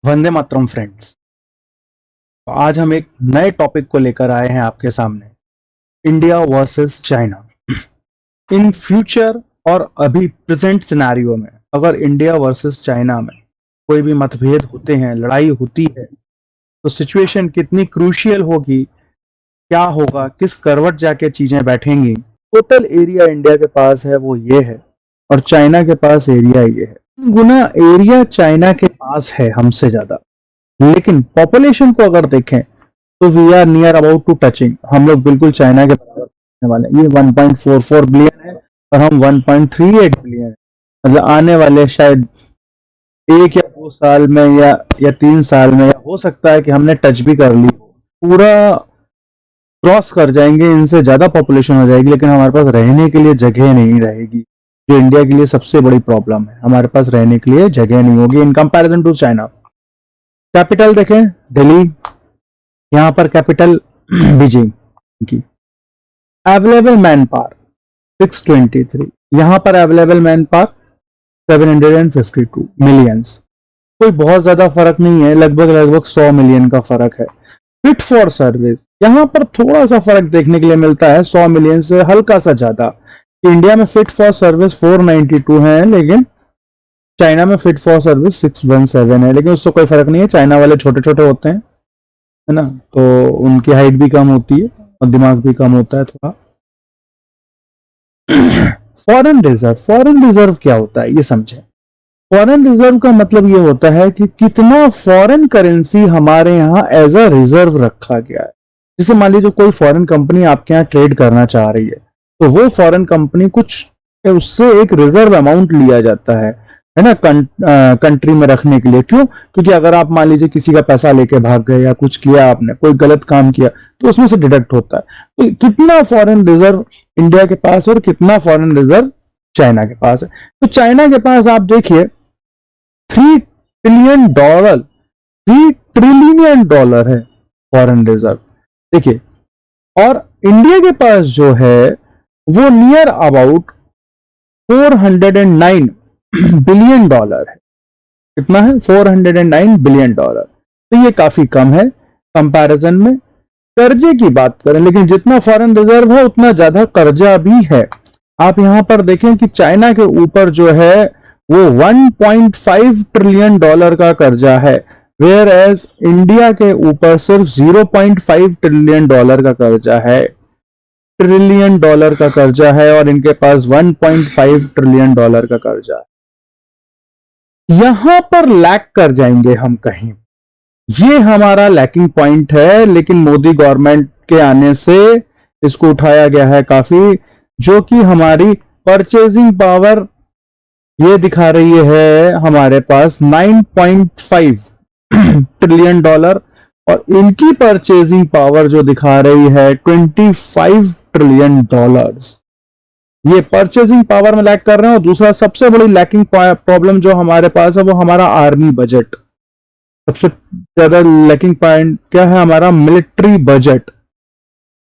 Vande Mataram friends. तो आज हम एक नए टॉपिक को लेकर आए हैं आपके सामने, India versus China. In future और अभी प्रेजेंट सिनेरियो में अगर इंडिया वर्सेस चाइना में कोई भी मतभेद होते हैं, लड़ाई होती है, तो सिचुएशन कितनी क्रूशियल होगी, क्या होगा, किस करवट जाके चीजें बैठेंगी। टोटल एरिया इंडिया के पास है वो ये है, और चाइना के पास एरिया ये है। गुना एरिया चाइना के पास है हमसे ज्यादा, लेकिन पॉपुलेशन को अगर देखें तो we are near about to touching, हम लोग बिल्कुल चाइना के बराबर होने वाले हैं। ये 1.44 बिलियन है और हम 1.38 बिलियन है। मतलब आने वाले शायद 1 या 2 साल में या 3 साल में, या हो सकता है कि हमने टच भी कर ली, पूरा क्रॉस कर जाएंगे, इनसे ज्यादा पॉपुलेशन हो जाएगी, लेकिन हमारे पास रहने के लिए जगह नहीं रहेगी, जो इंडिया के लिए सबसे बड़ी प्रॉब्लम है। हमारे पास रहने के लिए जगह नहीं होगी in comparison to China. Capital देखें, दिल्ली, यहाँ पर कैपिटल बीजिंग की। अवेलेबल मैन पावर 623, यहाँ पर अवेलेबल मैन पावर 752 मिलियंस। कोई बहुत ज्यादा फर्क नहीं है, लगभग 100 मिलियन का फर्क है। फिट फॉर सर्विस यहाँ पर थोड़ा सा फर्क देखने के लिए मिलता है, 100 मिलियन से हल्का सा ज्यादा। इंडिया में फिट फॉर सर्विस 492 है, लेकिन चाइना में फिट फॉर सर्विस 617 है। लेकिन उससे कोई फर्क नहीं है, चाइना वाले छोटे छोटे होते हैं, है ना, तो उनकी हाइट भी कम होती है और दिमाग भी कम होता है थोड़ा। फॉरेन रिजर्व क्या होता है ये समझें। फॉरेन रिजर्व का मतलब ये होता है कि कितना फॉरेन करेंसी हमारे यहाँ एज अ रिजर्व रखा गया है। जैसे मान लीजिए कोई फॉरेन कंपनी आपके यहाँ ट्रेड करना चाह रही है, तो वो फॉरेन कंपनी कुछ उससे एक रिजर्व अमाउंट लिया जाता है ना, कंट्री में रखने के लिए। क्यों? क्योंकि अगर आप मान लीजिए किसी का पैसा लेके भाग गए या कुछ किया, आपने कोई गलत काम किया, तो उसमें से डिडक्ट होता है। तो कितना फॉरेन रिजर्व इंडिया के पास है और कितना फॉरेन रिजर्व चाइना के पास है। तो चाइना के पास आप देखिए $3 ट्रिलियन, $3 ट्रिलियन है फॉरेन रिजर्व, देखिए। और इंडिया के पास जो है वो नियर अबाउट $409 बिलियन है। कितना है? $409 बिलियन। तो ये काफी कम है कंपैरिजन में। कर्जे की बात करें, लेकिन जितना फॉरेन रिजर्व है उतना ज्यादा कर्जा भी है। आप यहां पर देखें कि चाइना के ऊपर जो है वो $1.5 ट्रिलियन का कर्जा है, वेयर एज इंडिया के ऊपर सिर्फ $0.5 ट्रिलियन का कर्जा है। ट्रिलियन डॉलर का कर्जा है और इनके पास $1.5 ट्रिलियन का कर्जा है। यहां पर लैक कर जाएंगे हम कहीं, ये हमारा लैकिंग पॉइंट है। लेकिन मोदी गवर्नमेंट के आने से इसको उठाया गया है काफी, जो कि हमारी परचेजिंग पावर ये दिखा रही है हमारे पास $9.5 ट्रिलियन, और इनकी परचेजिंग पावर जो दिखा रही है $25 ट्रिलियन। ये परचेजिंग पावर में लैक कर रहे हैं। और दूसरा सबसे बड़ी लैकिंग प्रॉब्लम जो हमारे पास है वो हमारा आर्मी बजट। सबसे ज्यादा लैकिंग पॉइंट क्या है? हमारा मिलिट्री बजट।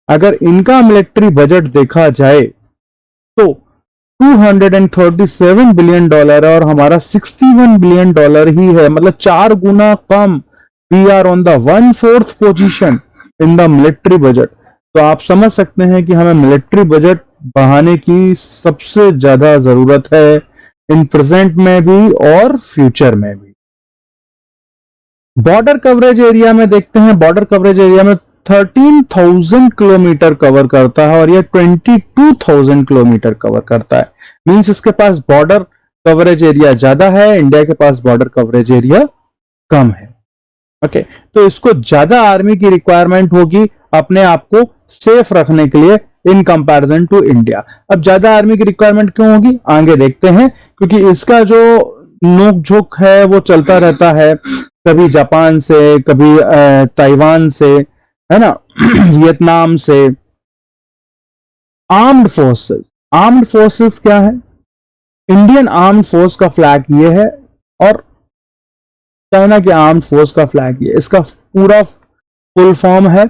अगर इनका मिलिट्री बजट देखा जाए तो $237 बिलियन है और हमारा $61 बिलियन ही है, मतलब 4 गुना कम। We are on the 1/4 position in the military budget. तो आप समझ सकते हैं कि हमें मिलिट्री बजट बढ़ाने की सबसे ज्यादा जरूरत है, इन प्रेजेंट में भी और फ्यूचर में भी। बॉर्डर कवरेज एरिया में देखते हैं, बॉर्डर कवरेज एरिया में 13,000 किलोमीटर कवर करता है और ये 22,000 किलोमीटर कवर करता है। मींस इसके पास बॉर्डर कवरेज एरिया ज्यादा है, इंडिया के पास बॉर्डर कवरेज एरिया कम है। ओके, तो इसको ज्यादा आर्मी की रिक्वायरमेंट होगी अपने आप को सेफ रखने के लिए इन कंपैरिजन टू इंडिया। अब ज्यादा आर्मी की रिक्वायरमेंट क्यों होगी, आगे देखते हैं। क्योंकि इसका जो नोक झोंक है वो चलता रहता है, कभी जापान से, कभी ताइवान से, है ना, वियतनाम से। आर्म्ड फोर्सेस, आर्म्ड फोर्सेस क्या है? इंडियन आर्म्ड फोर्स का फ्लैग ये है और चाइना के आर्म्ड फोर्स का फ्लैग ये। इसका पूरा फुल फॉर्म है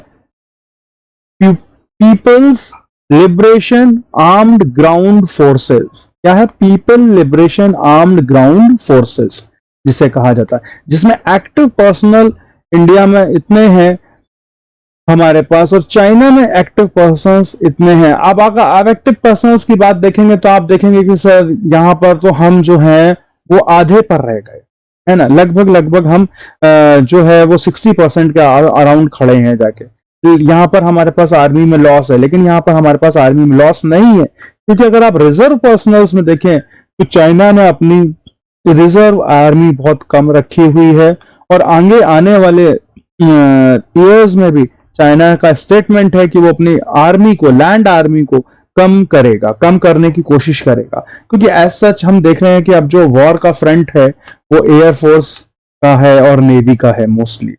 people's liberation armed ground forces. क्या है? People liberation armed ground forces. जिसे कहा जाता है, जिसमें एक्टिव पर्सनल इंडिया में इतने हैं हमारे पास और चाइना में एक्टिव पर्सन्स इतने हैं। अब अगर आप एक्टिव पर्सन्स की बात देखेंगे तो आप देखेंगे कि सर यहाँ पर तो हम जो है वो आधे पर रह गए, है ना। लगभग लगभग हम जो है वो 60% के अराउंड खड़े हैं जाके। तो यहाँ पर हमारे पास आर्मी में लॉस है, लेकिन यहाँ पर हमारे पास आर्मी में लॉस नहीं है, क्योंकि अगर आप रिजर्व पर्सनल्स में देखें तो चाइना ने अपनी रिजर्व आर्मी बहुत कम रखी हुई है और आगे आने वाले ईयर्स में भी चाइना का स्टेटमेंट है कि वो अपनी आर्मी को, लैंड आर्मी को कम करेगा, कम करने की कोशिश करेगा, क्योंकि एज सच हम देख रहे हैं कि अब जो वॉर का फ्रंट है वो एयरफोर्स का है और नेवी का है मोस्टली,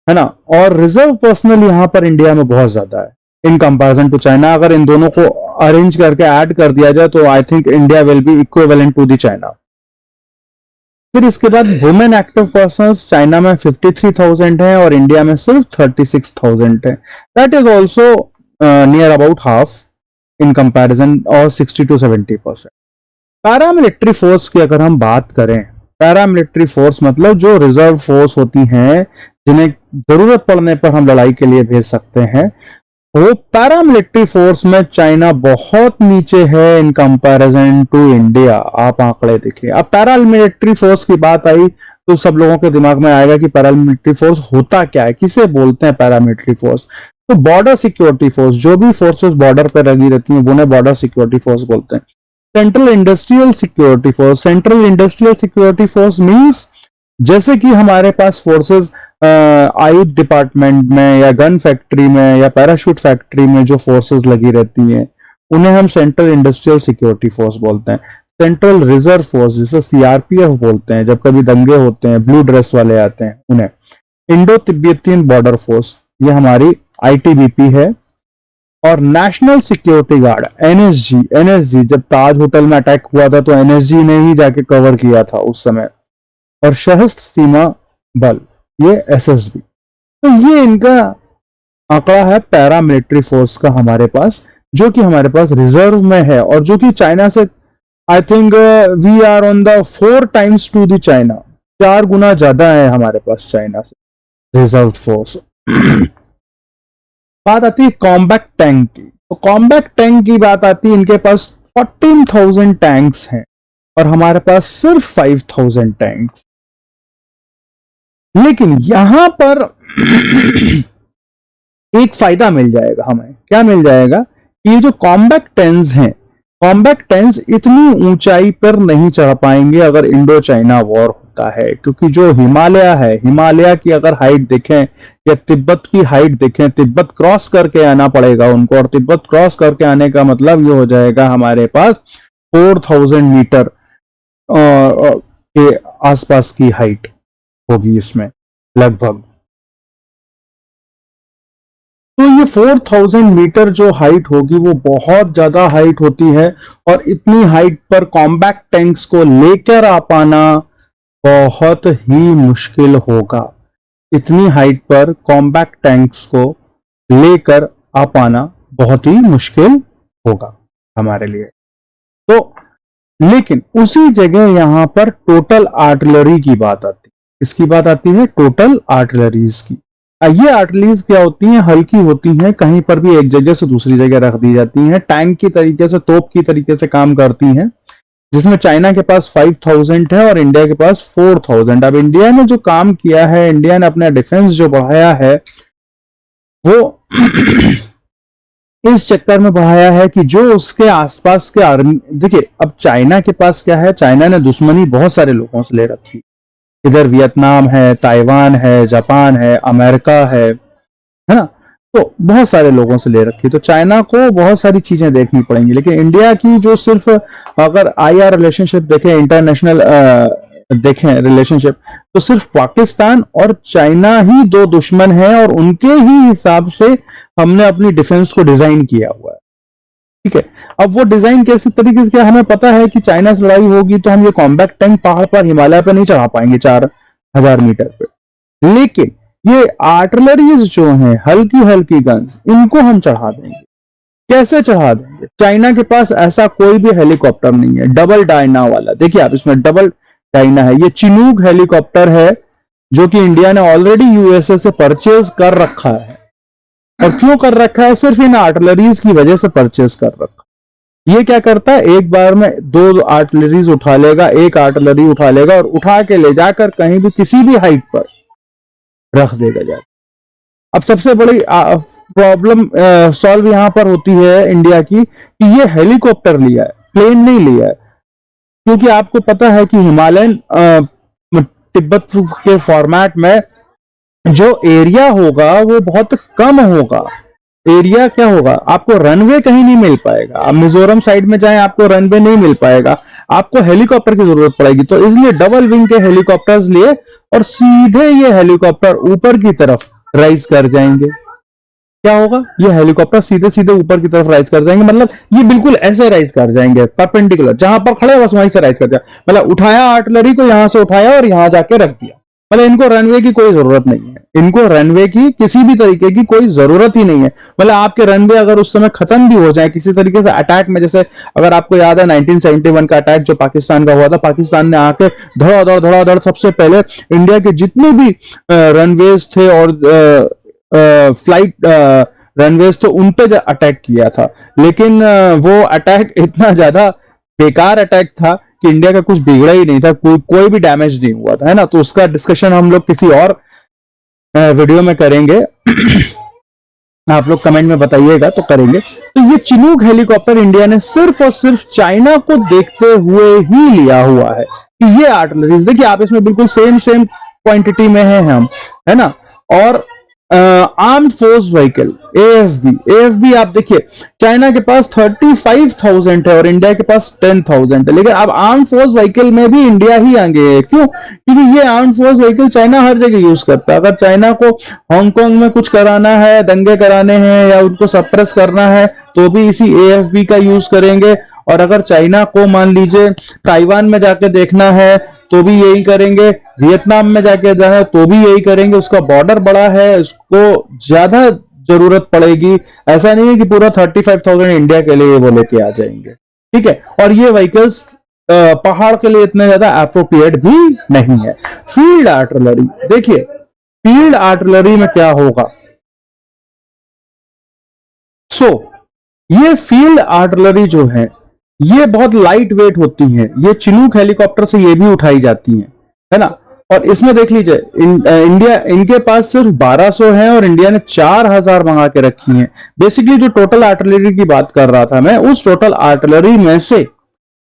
है ना। और रिजर्व पर्सनल यहाँ पर इंडिया में बहुत ज्यादा है इन कंपैरिजन टू चाइना। अगर इन दोनों को अरेंज करके ऐड कर दिया जाए तो I think India will be equivalent to the China. फिर इसके बाद वुमेन एक्टिव पर्सन्स चाइना में 53,000 है और इंडिया में सिर्फ 36,000 है। That is also near about half in comparison और 60 to 70%। पैरामिलिट्री फोर्स की अगर हम बात करें, पैरामिलिट्री फोर्स मतलब जो रिजर्व फोर्स होती हैं जिन्हें जरूरत पड़ने पर हम लड़ाई के लिए भेज सकते हैं, वो पैरामिलिट्री फोर्स में चाइना बहुत नीचे है इन कंपैरिजन टू इंडिया। आप आंकड़े देखिए। अब पैरामिलिट्री फोर्स की बात आई तो सब लोगों के दिमाग में आएगा कि पैरामिलिट्री फोर्स होता क्या है, किसे बोलते हैं पैरामिलिट्री फोर्स। तो बॉर्डर सिक्योरिटी फोर्स, जो भी फोर्सेस बॉर्डर पर लगी रहती हैं उन्हें बॉर्डर सिक्योरिटी फोर्स बोलते हैं। Central industrial security force, central industrial security force means जैसे कि हमारे पास फोर्सेस आयुध डिपार्टमेंट में या गन फैक्ट्री में या पैराशूट फैक्ट्री में जो फोर्सेस लगी रहती हैं उन्हें हम सेंट्रल इंडस्ट्रियल सिक्योरिटी फोर्स बोलते हैं। सेंट्रल रिजर्व फोर्स जिसे सीआरपीएफ बोलते हैं, जब कभी दंगे होते हैं ब्लू ड्रेस वाले आते हैं उन्हें। इंडो तिब्बतियन बॉर्डर फोर्स, ये हमारी आईटीबीपी है। और national security guard NSG, NSG जब ताज होटल में अटैक हुआ था तो एनएसजी ने ही जाके कवर किया था उस समय। और सशस्त्र सीमा बल, ये एसएसबी। तो ये इनका आंकड़ा है पैरामिलिट्री फोर्स का हमारे पास, जो कि हमारे पास रिजर्व में है और जो कि चाइना से I think we are on the 4 times to the China, 4 गुना ज्यादा है हमारे पास चाइना से रिजर्व फोर्स। बात आती है कॉम्बैट टैंक की, तो कॉम्बैट टैंक की बात आती है, इनके पास 14,000 टैंक्स हैं और हमारे पास सिर्फ 5,000 टैंक्स। लेकिन यहां पर एक फायदा मिल जाएगा हमें। क्या मिल जाएगा कि ये जो कॉम्बैट टैंक्स हैं, कॉम्बैट टैंक्स इतनी ऊंचाई पर नहीं चढ़ पाएंगे अगर इंडो चाइना वॉर होता है, क्योंकि जो हिमालय है, हिमालय की अगर हाइट देखें या तिब्बत की हाइट देखें, तिब्बत क्रॉस करके आना पड़ेगा उनको, और तिब्बत क्रॉस करके आने का मतलब ये हो जाएगा हमारे पास 4,000 मीटर के आसपास की हाइट होगी इसमें लगभग। तो ये 4,000 मीटर जो हाइट होगी वो बहुत ज्यादा हाइट होती है और इतनी हाइट पर कॉम्बैट टैंक्स को लेकर आ पाना बहुत ही मुश्किल होगा। इतनी हाइट पर कॉम्बैट टैंक्स को लेकर आ पाना बहुत ही मुश्किल होगा हमारे लिए। तो लेकिन उसी जगह यहां पर टोटल आर्टिलरी की बात आती है। इसकी बात आती है टोटल आर्टिलरीज की। ये आर्टिलरीज क्या होती हैं? हल्की होती हैं, कहीं पर भी एक जगह से दूसरी जगह रख दी जाती हैं, टैंक की तरीके से, तोप की तरीके से काम करती हैं, जिसमें चाइना के पास 5,000 है और इंडिया के पास 4,000। अब इंडिया ने जो काम किया है, इंडिया ने अपना डिफेंस जो बढ़ाया है वो इस चक्कर में बढ़ाया है कि जो उसके आसपास के आर्मी, देखिए अब चाइना के पास क्या है, चाइना ने दुश्मनी बहुत सारे लोगों से ले रखी। इधर वियतनाम है, ताइवान है, जापान है, अमेरिका है ना, तो बहुत सारे लोगों से ले रखी। तो चाइना को बहुत सारी चीजें देखनी पड़ेंगी। लेकिन इंडिया की जो सिर्फ अगर आईआर रिलेशनशिप देखें, इंटरनेशनल देखें रिलेशनशिप, तो सिर्फ पाकिस्तान और चाइना ही दो दुश्मन हैं और उनके ही हिसाब से हमने अपनी डिफेंस को डिजाइन किया हुआ है। ठीक है, अब वो डिजाइन कैसे तरीके से किया, हमें पता है कि चाइना से लड़ाई होगी तो हम ये कॉम्बैट टैंक पहाड़ पर, हिमालय पर नहीं चढ़ा पाएंगे 4,000 मीटर पे। लेकिन ये आर्टिलरीज जो हैं, हल्की हल्की गन्स, इनको हम चढ़ा देंगे। कैसे चढ़ा देंगे? चाइना के पास ऐसा कोई भी हेलीकॉप्टर नहीं है डबल डायना वाला। देखिए आप, इसमें डबल चाइना है। ये चिनूक हेलीकॉप्टर है जो कि इंडिया ने ऑलरेडी यूएसए से परचेज कर रखा है। और क्यों कर रखा है? सिर्फ इन आर्टिलरीज की वजह से परचेज कर रखा। ये क्या करता है, एक बार में 2 आर्टिलरीज उठा लेगा, एक आर्टिलरी उठा लेगा और उठा के ले जाकर कहीं भी किसी भी हाइट पर रख देगा जाकर। अब सबसे बड़ी प्रॉब्लम सॉल्व यहां पर होती है इंडिया की कि ये हेलीकॉप्टर लिया है, प्लेन नहीं लिया है। क्योंकि आपको पता है कि हिमालयन तिब्बत के फॉर्मेट में जो एरिया होगा वो बहुत कम होगा। एरिया क्या होगा, आपको रनवे कहीं नहीं मिल पाएगा। आप मिजोरम साइड में जाएं, आपको रनवे नहीं मिल पाएगा, आपको हेलीकॉप्टर की जरूरत पड़ेगी। तो इसलिए डबल विंग के हेलीकॉप्टर्स लिए और सीधे ये हेलीकॉप्टर ऊपर की तरफ राइज कर जाएंगे। क्या होगा, ये हेलीकॉप्टर सीधे सीधे ऊपर की तरफ राइज कर जाएंगे। मतलब ये बिल्कुल ऐसे राइज कर जाएंगे, परपेंडिकुलर, जहां पर खड़े बस वहीं से राइज कर दिया। मतलब उठाया आर्टिलरी को, यहां से उठाया और यहां जाके रख दिया। मतलब इनको रनवे की कोई जरूरत नहीं है, इनको रनवे की किसी भी तरीके की कोई जरूरत ही नहीं है। मतलब आपके रनवे अगर उस समय खत्म भी हो जाए किसी तरीके से अटैक में, जैसे अगर आपको याद है 1971 का अटैक जो पाकिस्तान का हुआ था, पाकिस्तान ने आके धड़ाधड़ सबसे पहले इंडिया के जितने भी रनवेज थे और फ्लाइट रनवेज थे उन पे अटैक किया था। लेकिन वो अटैक इतना ज्यादा बेकार अटैक था कि इंडिया का कुछ बिगड़ा ही नहीं था, कोई भी डैमेज नहीं हुआ था, है ना। तो उसका डिस्कशन हम लोग किसी और वीडियो में करेंगे। आप लोग कमेंट में बताइएगा तो करेंगे। तो ये चिनूक हेलीकॉप्टर इंडिया ने सिर्फ और सिर्फ चाइना को देखते हुए ही लिया हुआ है कि ये आर्टिलरीज देखिए आप, इसमें बिल्कुल सेम क्वांटिटी में है हम, है ना। और आर्म्ड फोर्स व्हीकल एएफवी आप देखिए चाइना के पास 35,000 है और इंडिया के पास 10,000 है। लेकिन अब आर्म्ड फोर्स व्हीकल में भी इंडिया ही आगे है। क्यों? क्योंकि ये आर्म्ड फोर्स व्हीकल चाइना हर जगह यूज करता है। अगर चाइना को हांगकांग में कुछ कराना है, दंगे कराने हैं या उनको सप्रेस करना है तो भी इसी एएफवी का यूज करेंगे। और अगर चाइना को मान लीजिए ताइवान में जाके देखना है तो भी यही करेंगे, वियतनाम में जाके जाना है तो भी यही करेंगे। उसका बॉर्डर बड़ा है, उसको ज्यादा जरूरत पड़ेगी। ऐसा नहीं है कि पूरा 35,000 इंडिया के लिए वो लेके आ जाएंगे, ठीक है। और ये व्हीकल्स पहाड़ के लिए इतने ज्यादा अप्रोप्रिएट भी नहीं है। फील्ड आर्टिलरी देखिए, फील्ड आर्टिलरी में क्या होगा। ये फील्ड आर्टिलरी जो है ये बहुत लाइट वेट होती हैं। ये चिनूक हेलीकॉप्टर से ये भी उठाई जाती हैं, है ना। और इसमें देख लीजिए इंडिया इनके पास सिर्फ 1200 है और इंडिया ने 4000 मंगा के रखी हैं। बेसिकली जो टोटल आर्टिलरी की बात कर रहा था मैं, उस टोटल आर्टिलरी में से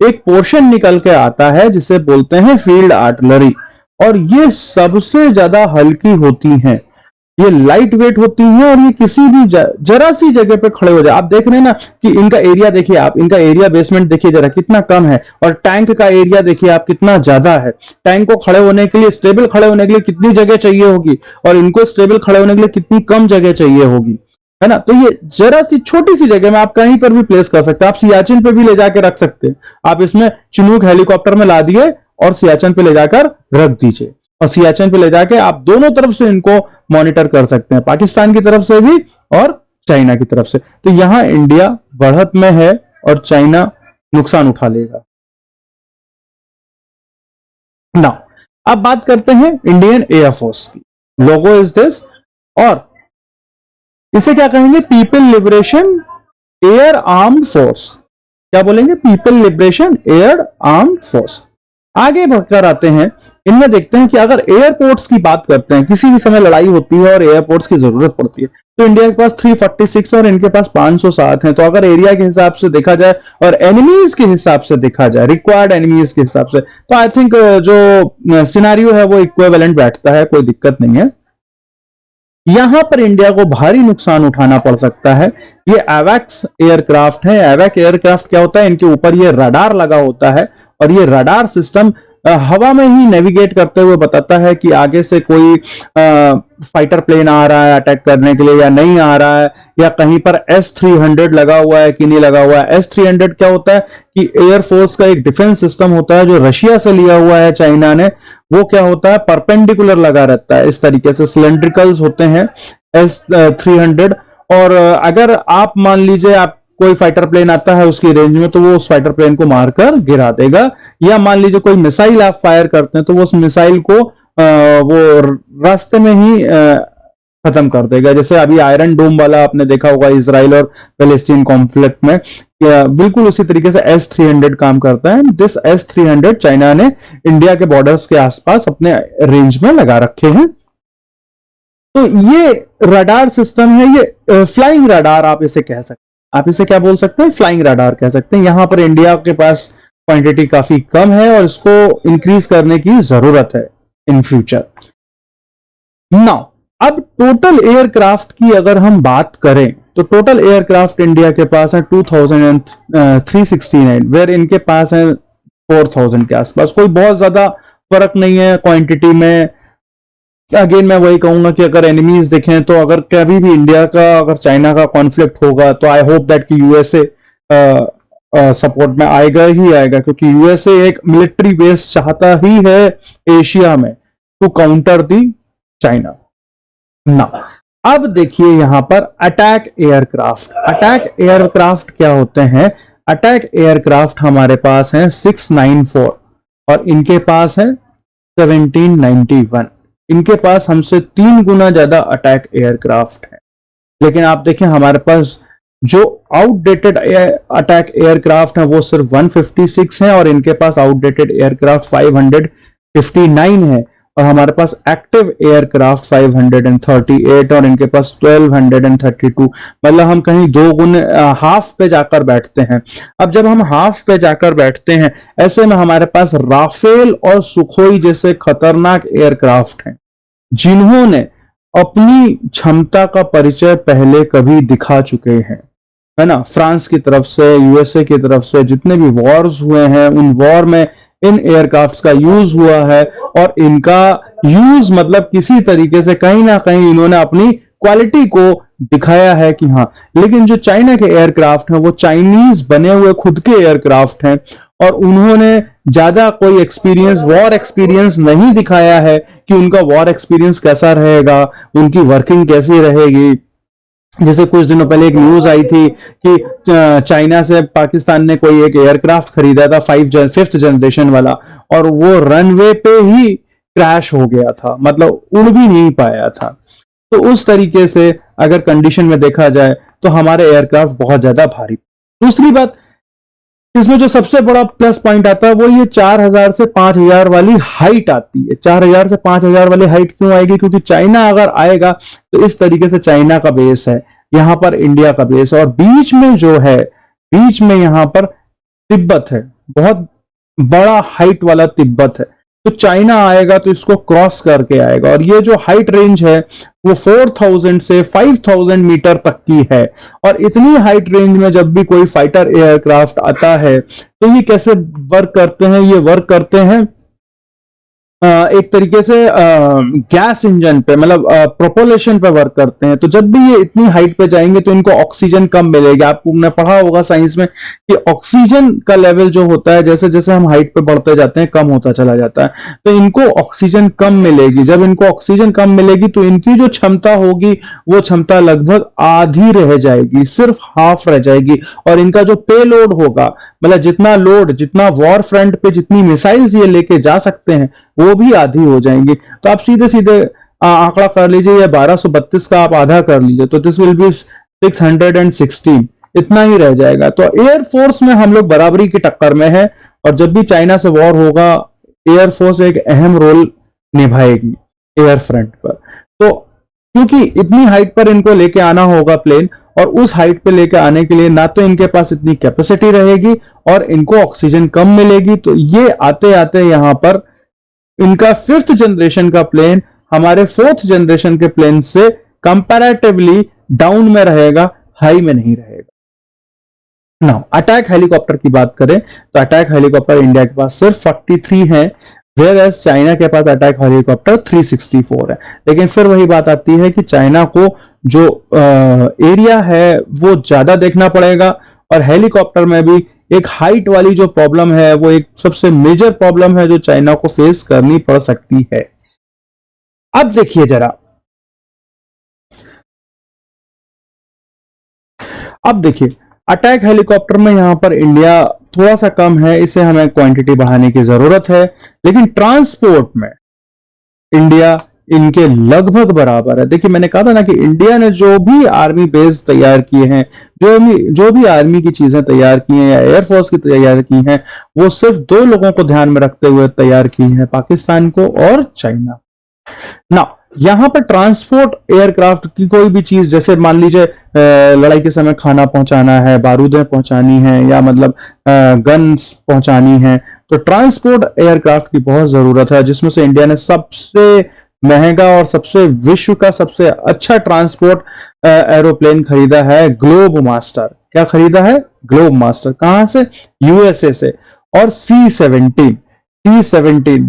एक पोर्शन निकल के आता है जिसे बोलते हैं फील्ड आर्टिलरी। और ये सबसे ज्यादा हल्की होती हैं, ये लाइट वेट होती है और ये किसी भी जरा सी जगह पे खड़े हो जाए। आप देख रहे हैं ना कि इनका एरिया देखिए, आप इनका एरिया बेसमेंट देखिए जरा कितना कम है और टैंक का एरिया देखिए आप कितना ज्यादा है। टैंक को खड़े होने के लिए, स्टेबल खड़े होने के लिए कितनी जगह चाहिए होगी और इनको स्टेबल खड़े होने के लिए कितनी कम जगह चाहिए होगी, है ना। तो ये जरा सी छोटी सी जगह में आप कहीं पर भी प्लेस कर सकते हैं। आप सियाचिन पे भी ले जाके रख सकते हैं। आप इसमें चिनूक हेलीकॉप्टर में ला दिए और सियाचिन पे ले जाकर रख दीजिए और सियाचिन पे ले जाके आप दोनों तरफ से इनको मॉनिटर कर सकते हैं, पाकिस्तान की तरफ से भी और चाइना की तरफ से। तो यहां इंडिया बढ़त में है और चाइना नुकसान उठा लेगा। नाउ अब बात करते हैं इंडियन एयरफोर्स की। लोगो इज दिस और इसे क्या कहेंगे, people liberation air armed force. क्या बोलेंगे, people liberation air armed force. आगे बढ़कर आते हैं, इनमें देखते हैं कि अगर एयरपोर्ट्स की बात करते हैं, किसी भी समय लड़ाई होती है और एयरपोर्ट्स की जरूरत पड़ती है, तो इंडिया के पास 346 और इनके पास 507 हैं। तो अगर एरिया के हिसाब से देखा जाए और एनिमीज के हिसाब से देखा जाए, रिक्वायर्ड एनिमीज के हिसाब से, तो आई थिंक जो सिनेरियो है वो इक्विवेलेंट बैठता है, कोई दिक्कत नहीं है। यहां पर इंडिया को भारी नुकसान उठाना पड़ सकता है। ये एवैक्स एयरक्राफ्ट है। एवैक एयरक्राफ्ट क्या होता है, इनके ऊपर ये रडार लगा होता है और ये रडार सिस्टम हवा में ही नेविगेट करते हुए बताता है कि आगे से कोई फाइटर प्लेन आ रहा है अटैक करने के लिए या नहीं आ रहा है, या कहीं पर S-300 लगा हुआ है कि नहीं लगा हुआ है। S-300 क्या होता है कि एयरफोर्स का एक डिफेंस सिस्टम होता है जो रशिया से लिया हुआ है चाइना ने। वो क्या होता है, परपेंडिकुलर लगा रहता है, इस तरीके से सिलेंड्रिकल्स होते हैं S-300। और अगर आप मान लीजिए आप कोई फाइटर प्लेन आता है उसकी रेंज में, तो वो उस फाइटर प्लेन को मारकर गिरा देगा। या मान लीजिए कोई मिसाइल आप फायर करते हैं तो वो उस मिसाइल को वो रास्ते में ही खत्म कर देगा। जैसे अभी आयरन डोम वाला आपने देखा होगा इसराइल और पैलेस्टीन कॉन्फ्लिक्ट में, बिल्कुल उसी तरीके से S-300 काम करता है। दिस S-300 चाइना ने इंडिया के बॉर्डर्स के आसपास अपने रेंज में लगा रखे हैं। तो ये रडार सिस्टम है, ये फ्लाइंग रडार आप इसे कह सकते हैं। आप इसे क्या बोल सकते हैं? फ्लाइंग रडार कह सकते हैं। यहां पर इंडिया के पास क्वांटिटी काफी कम है और इसको इंक्रीज करने की जरूरत है इन फ्यूचर। नाउ अब टोटल एयरक्राफ्ट की अगर हम बात करें तो टोटल एयरक्राफ्ट इंडिया के पास है 2369, वेयर इनके पास है 4000 के आसपास। कोई बहुत ज्यादा फर्क नहीं है क्वांटिटी में। अगेन मैं वही कहूंगा कि अगर एनिमीज देखें तो अगर कभी भी इंडिया का अगर चाइना का कॉन्फ्लिक्ट होगा तो आई होप दैट कि यूएसए सपोर्ट में आएगा ही आएगा, क्योंकि यूएसए एक मिलिट्री बेस चाहता ही है एशिया में टू काउंटर दी चाइना। ना अब देखिए यहां पर अटैक एयरक्राफ्ट। अटैक एयरक्राफ्ट क्या होते हैं? अटैक एयरक्राफ्ट हमारे पास है 694 और इनके पास है 1791। इनके पास हमसे 3 गुना ज्यादा अटैक एयरक्राफ्ट है। लेकिन आप देखें हमारे पास जो आउटडेटेड अटैक एयरक्राफ्ट है वो सिर्फ 156 है और इनके पास आउटडेटेड एयरक्राफ्ट 559 है और हमारे पास एक्टिव एयरक्राफ्ट 538 और इनके पास 1232। मतलब हम कहीं 2 गुने हाफ पे जाकर बैठते हैं। अब जब हम हाफ पे जाकर बैठते हैं, ऐसे में हमारे पास राफेल और सुखोई जैसे खतरनाक एयरक्राफ्ट हैं जिन्होंने अपनी क्षमता का परिचय पहले कभी दिखा चुके हैं, है ना। फ्रांस की तरफ से, यूएसए की तरफ से जितने भी वॉर्स हुए हैं उन वॉर में इन एयरक्राफ्ट्स का यूज हुआ है और इनका यूज मतलब किसी तरीके से कहीं ना कहीं इन्होंने अपनी क्वालिटी को दिखाया है कि हाँ। लेकिन जो चाइना के एयरक्राफ्ट हैं वो चाइनीज बने हुए खुद के एयरक्राफ्ट हैं और उन्होंने ज्यादा कोई एक्सपीरियंस, वॉर एक्सपीरियंस नहीं दिखाया है कि उनका वॉर एक्सपीरियंस कैसा रहेगा, उनकी वर्किंग कैसी रहेगी। जैसे कुछ दिनों पहले एक न्यूज आई थी कि चाइना से पाकिस्तान ने कोई एक एयरक्राफ्ट खरीदा था 5th जनरेशन वाला और वो रनवे पे ही क्रैश हो गया था, मतलब उड़ भी नहीं पाया था। तो उस तरीके से अगर कंडीशन में देखा जाए तो हमारे एयरक्राफ्ट बहुत ज्यादा भारी। दूसरी बात, इसमें जो सबसे बड़ा प्लस पॉइंट आता है वो ये 4000 से 5000 वाली हाइट आती है। 4000 से 5000 वाली हाइट क्यों आएगी? क्योंकि चाइना अगर आएगा तो इस तरीके से चाइना का बेस है, यहां पर इंडिया का बेस है और बीच में जो है, बीच में यहां पर तिब्बत है, बहुत बड़ा हाइट वाला तिब्बत है। तो चाइना आएगा तो इसको क्रॉस करके आएगा और ये जो हाइट रेंज है वो 4000 से 5000 मीटर तक की है। और इतनी हाइट रेंज में जब भी कोई फाइटर एयरक्राफ्ट आता है तो ये कैसे वर्क करते हैं? ये वर्क करते हैं एक तरीके से गैस इंजन पे, मतलब प्रोपोलेशन पे वर्क करते हैं। तो जब भी ये इतनी हाइट पे जाएंगे तो इनको ऑक्सीजन कम मिलेगी। आपने पढ़ा होगा साइंस में कि ऑक्सीजन का लेवल जो होता है जैसे जैसे हम हाइट पे बढ़ते जाते हैं कम होता चला जाता है। तो इनको ऑक्सीजन कम मिलेगी। जब इनको ऑक्सीजन कम मिलेगी तो इनकी जो क्षमता होगी वो क्षमता लगभग आधी रह जाएगी, सिर्फ हाफ रह जाएगी। और इनका जो पे लोड होगा, मतलब जितना लोड, जितना वॉर फ्रंट पे जितनी मिसाइल्स ये लेके जा सकते हैं वो भी आधी हो जाएंगी। तो आप सीधे सीधे आंकड़ा कर लीजिए, या 1232 का आप आधा कर लीजिए तो दिस विल बी 616, इतना ही रह जाएगा। तो एयरफोर्स में हम लोग बराबरी की टक्कर में है और जब भी चाइना से वॉर होगा एयरफोर्स एक अहम रोल निभाएगी एयर फ्रंट पर। तो क्योंकि इतनी हाइट पर इनको लेके आना होगा प्लेन, और उस हाइट पे लेके आने के लिए ना तो इनके पास इतनी कैपेसिटी रहेगी और इनको ऑक्सीजन कम मिलेगी। तो ये आते आते यहां पर इनका 5th जनरेशन का प्लेन हमारे 4th जनरेशन के प्लेन से कंपैरेटिवली डाउन में रहेगा, हाई में नहीं रहेगा। नाउ अटैक हेलीकॉप्टर की बात करें तो अटैक हेलीकॉप्टर इंडिया के पास सिर्फ 43 है, वेयर एज चाइना के पास अटैक हेलीकॉप्टर 364 है। लेकिन फिर वही बात आती है कि चाइना को जो एरिया है वो ज्यादा देखना पड़ेगा और हेलीकॉप्टर में भी एक हाइट वाली जो प्रॉब्लम है वो एक सबसे मेजर प्रॉब्लम है जो चाइना को फेस करनी पड़ सकती है। अब देखिए जरा, अब देखिए अटैक हेलीकॉप्टर में यहाँ पर इंडिया थोड़ा सा कम है, इसे हमें क्वांटिटी बढ़ाने की जरूरत है। लेकिन ट्रांसपोर्ट में इंडिया इनके लगभग बराबर है। देखिए मैंने कहा था ना कि इंडिया ने जो भी आर्मी बेस तैयार किए हैं, जो भी आर्मी की चीजें तैयार की हैं या एयरफोर्स की तैयार की हैं, वो सिर्फ दो लोगों को ध्यान में रखते हुए तैयार की हैं, पाकिस्तान को और चाइना। ना यहां पर ट्रांसपोर्ट एयरक्राफ्ट की कोई भी चीज, जैसे मान लीजिए लड़ाई के समय खाना पहुंचाना है, बारूदें पहुंचानी है, या मतलब गन्स पहुंचानी है, तो ट्रांसपोर्ट एयरक्राफ्ट की बहुत जरूरत है, जिसमें से इंडिया ने सबसे महंगा और सबसे विश्व का सबसे अच्छा ट्रांसपोर्ट एरोप्लेन खरीदा है, ग्लोब मास्टर। क्या खरीदा है? Globe master. कहां से? यूएसए से। और C-17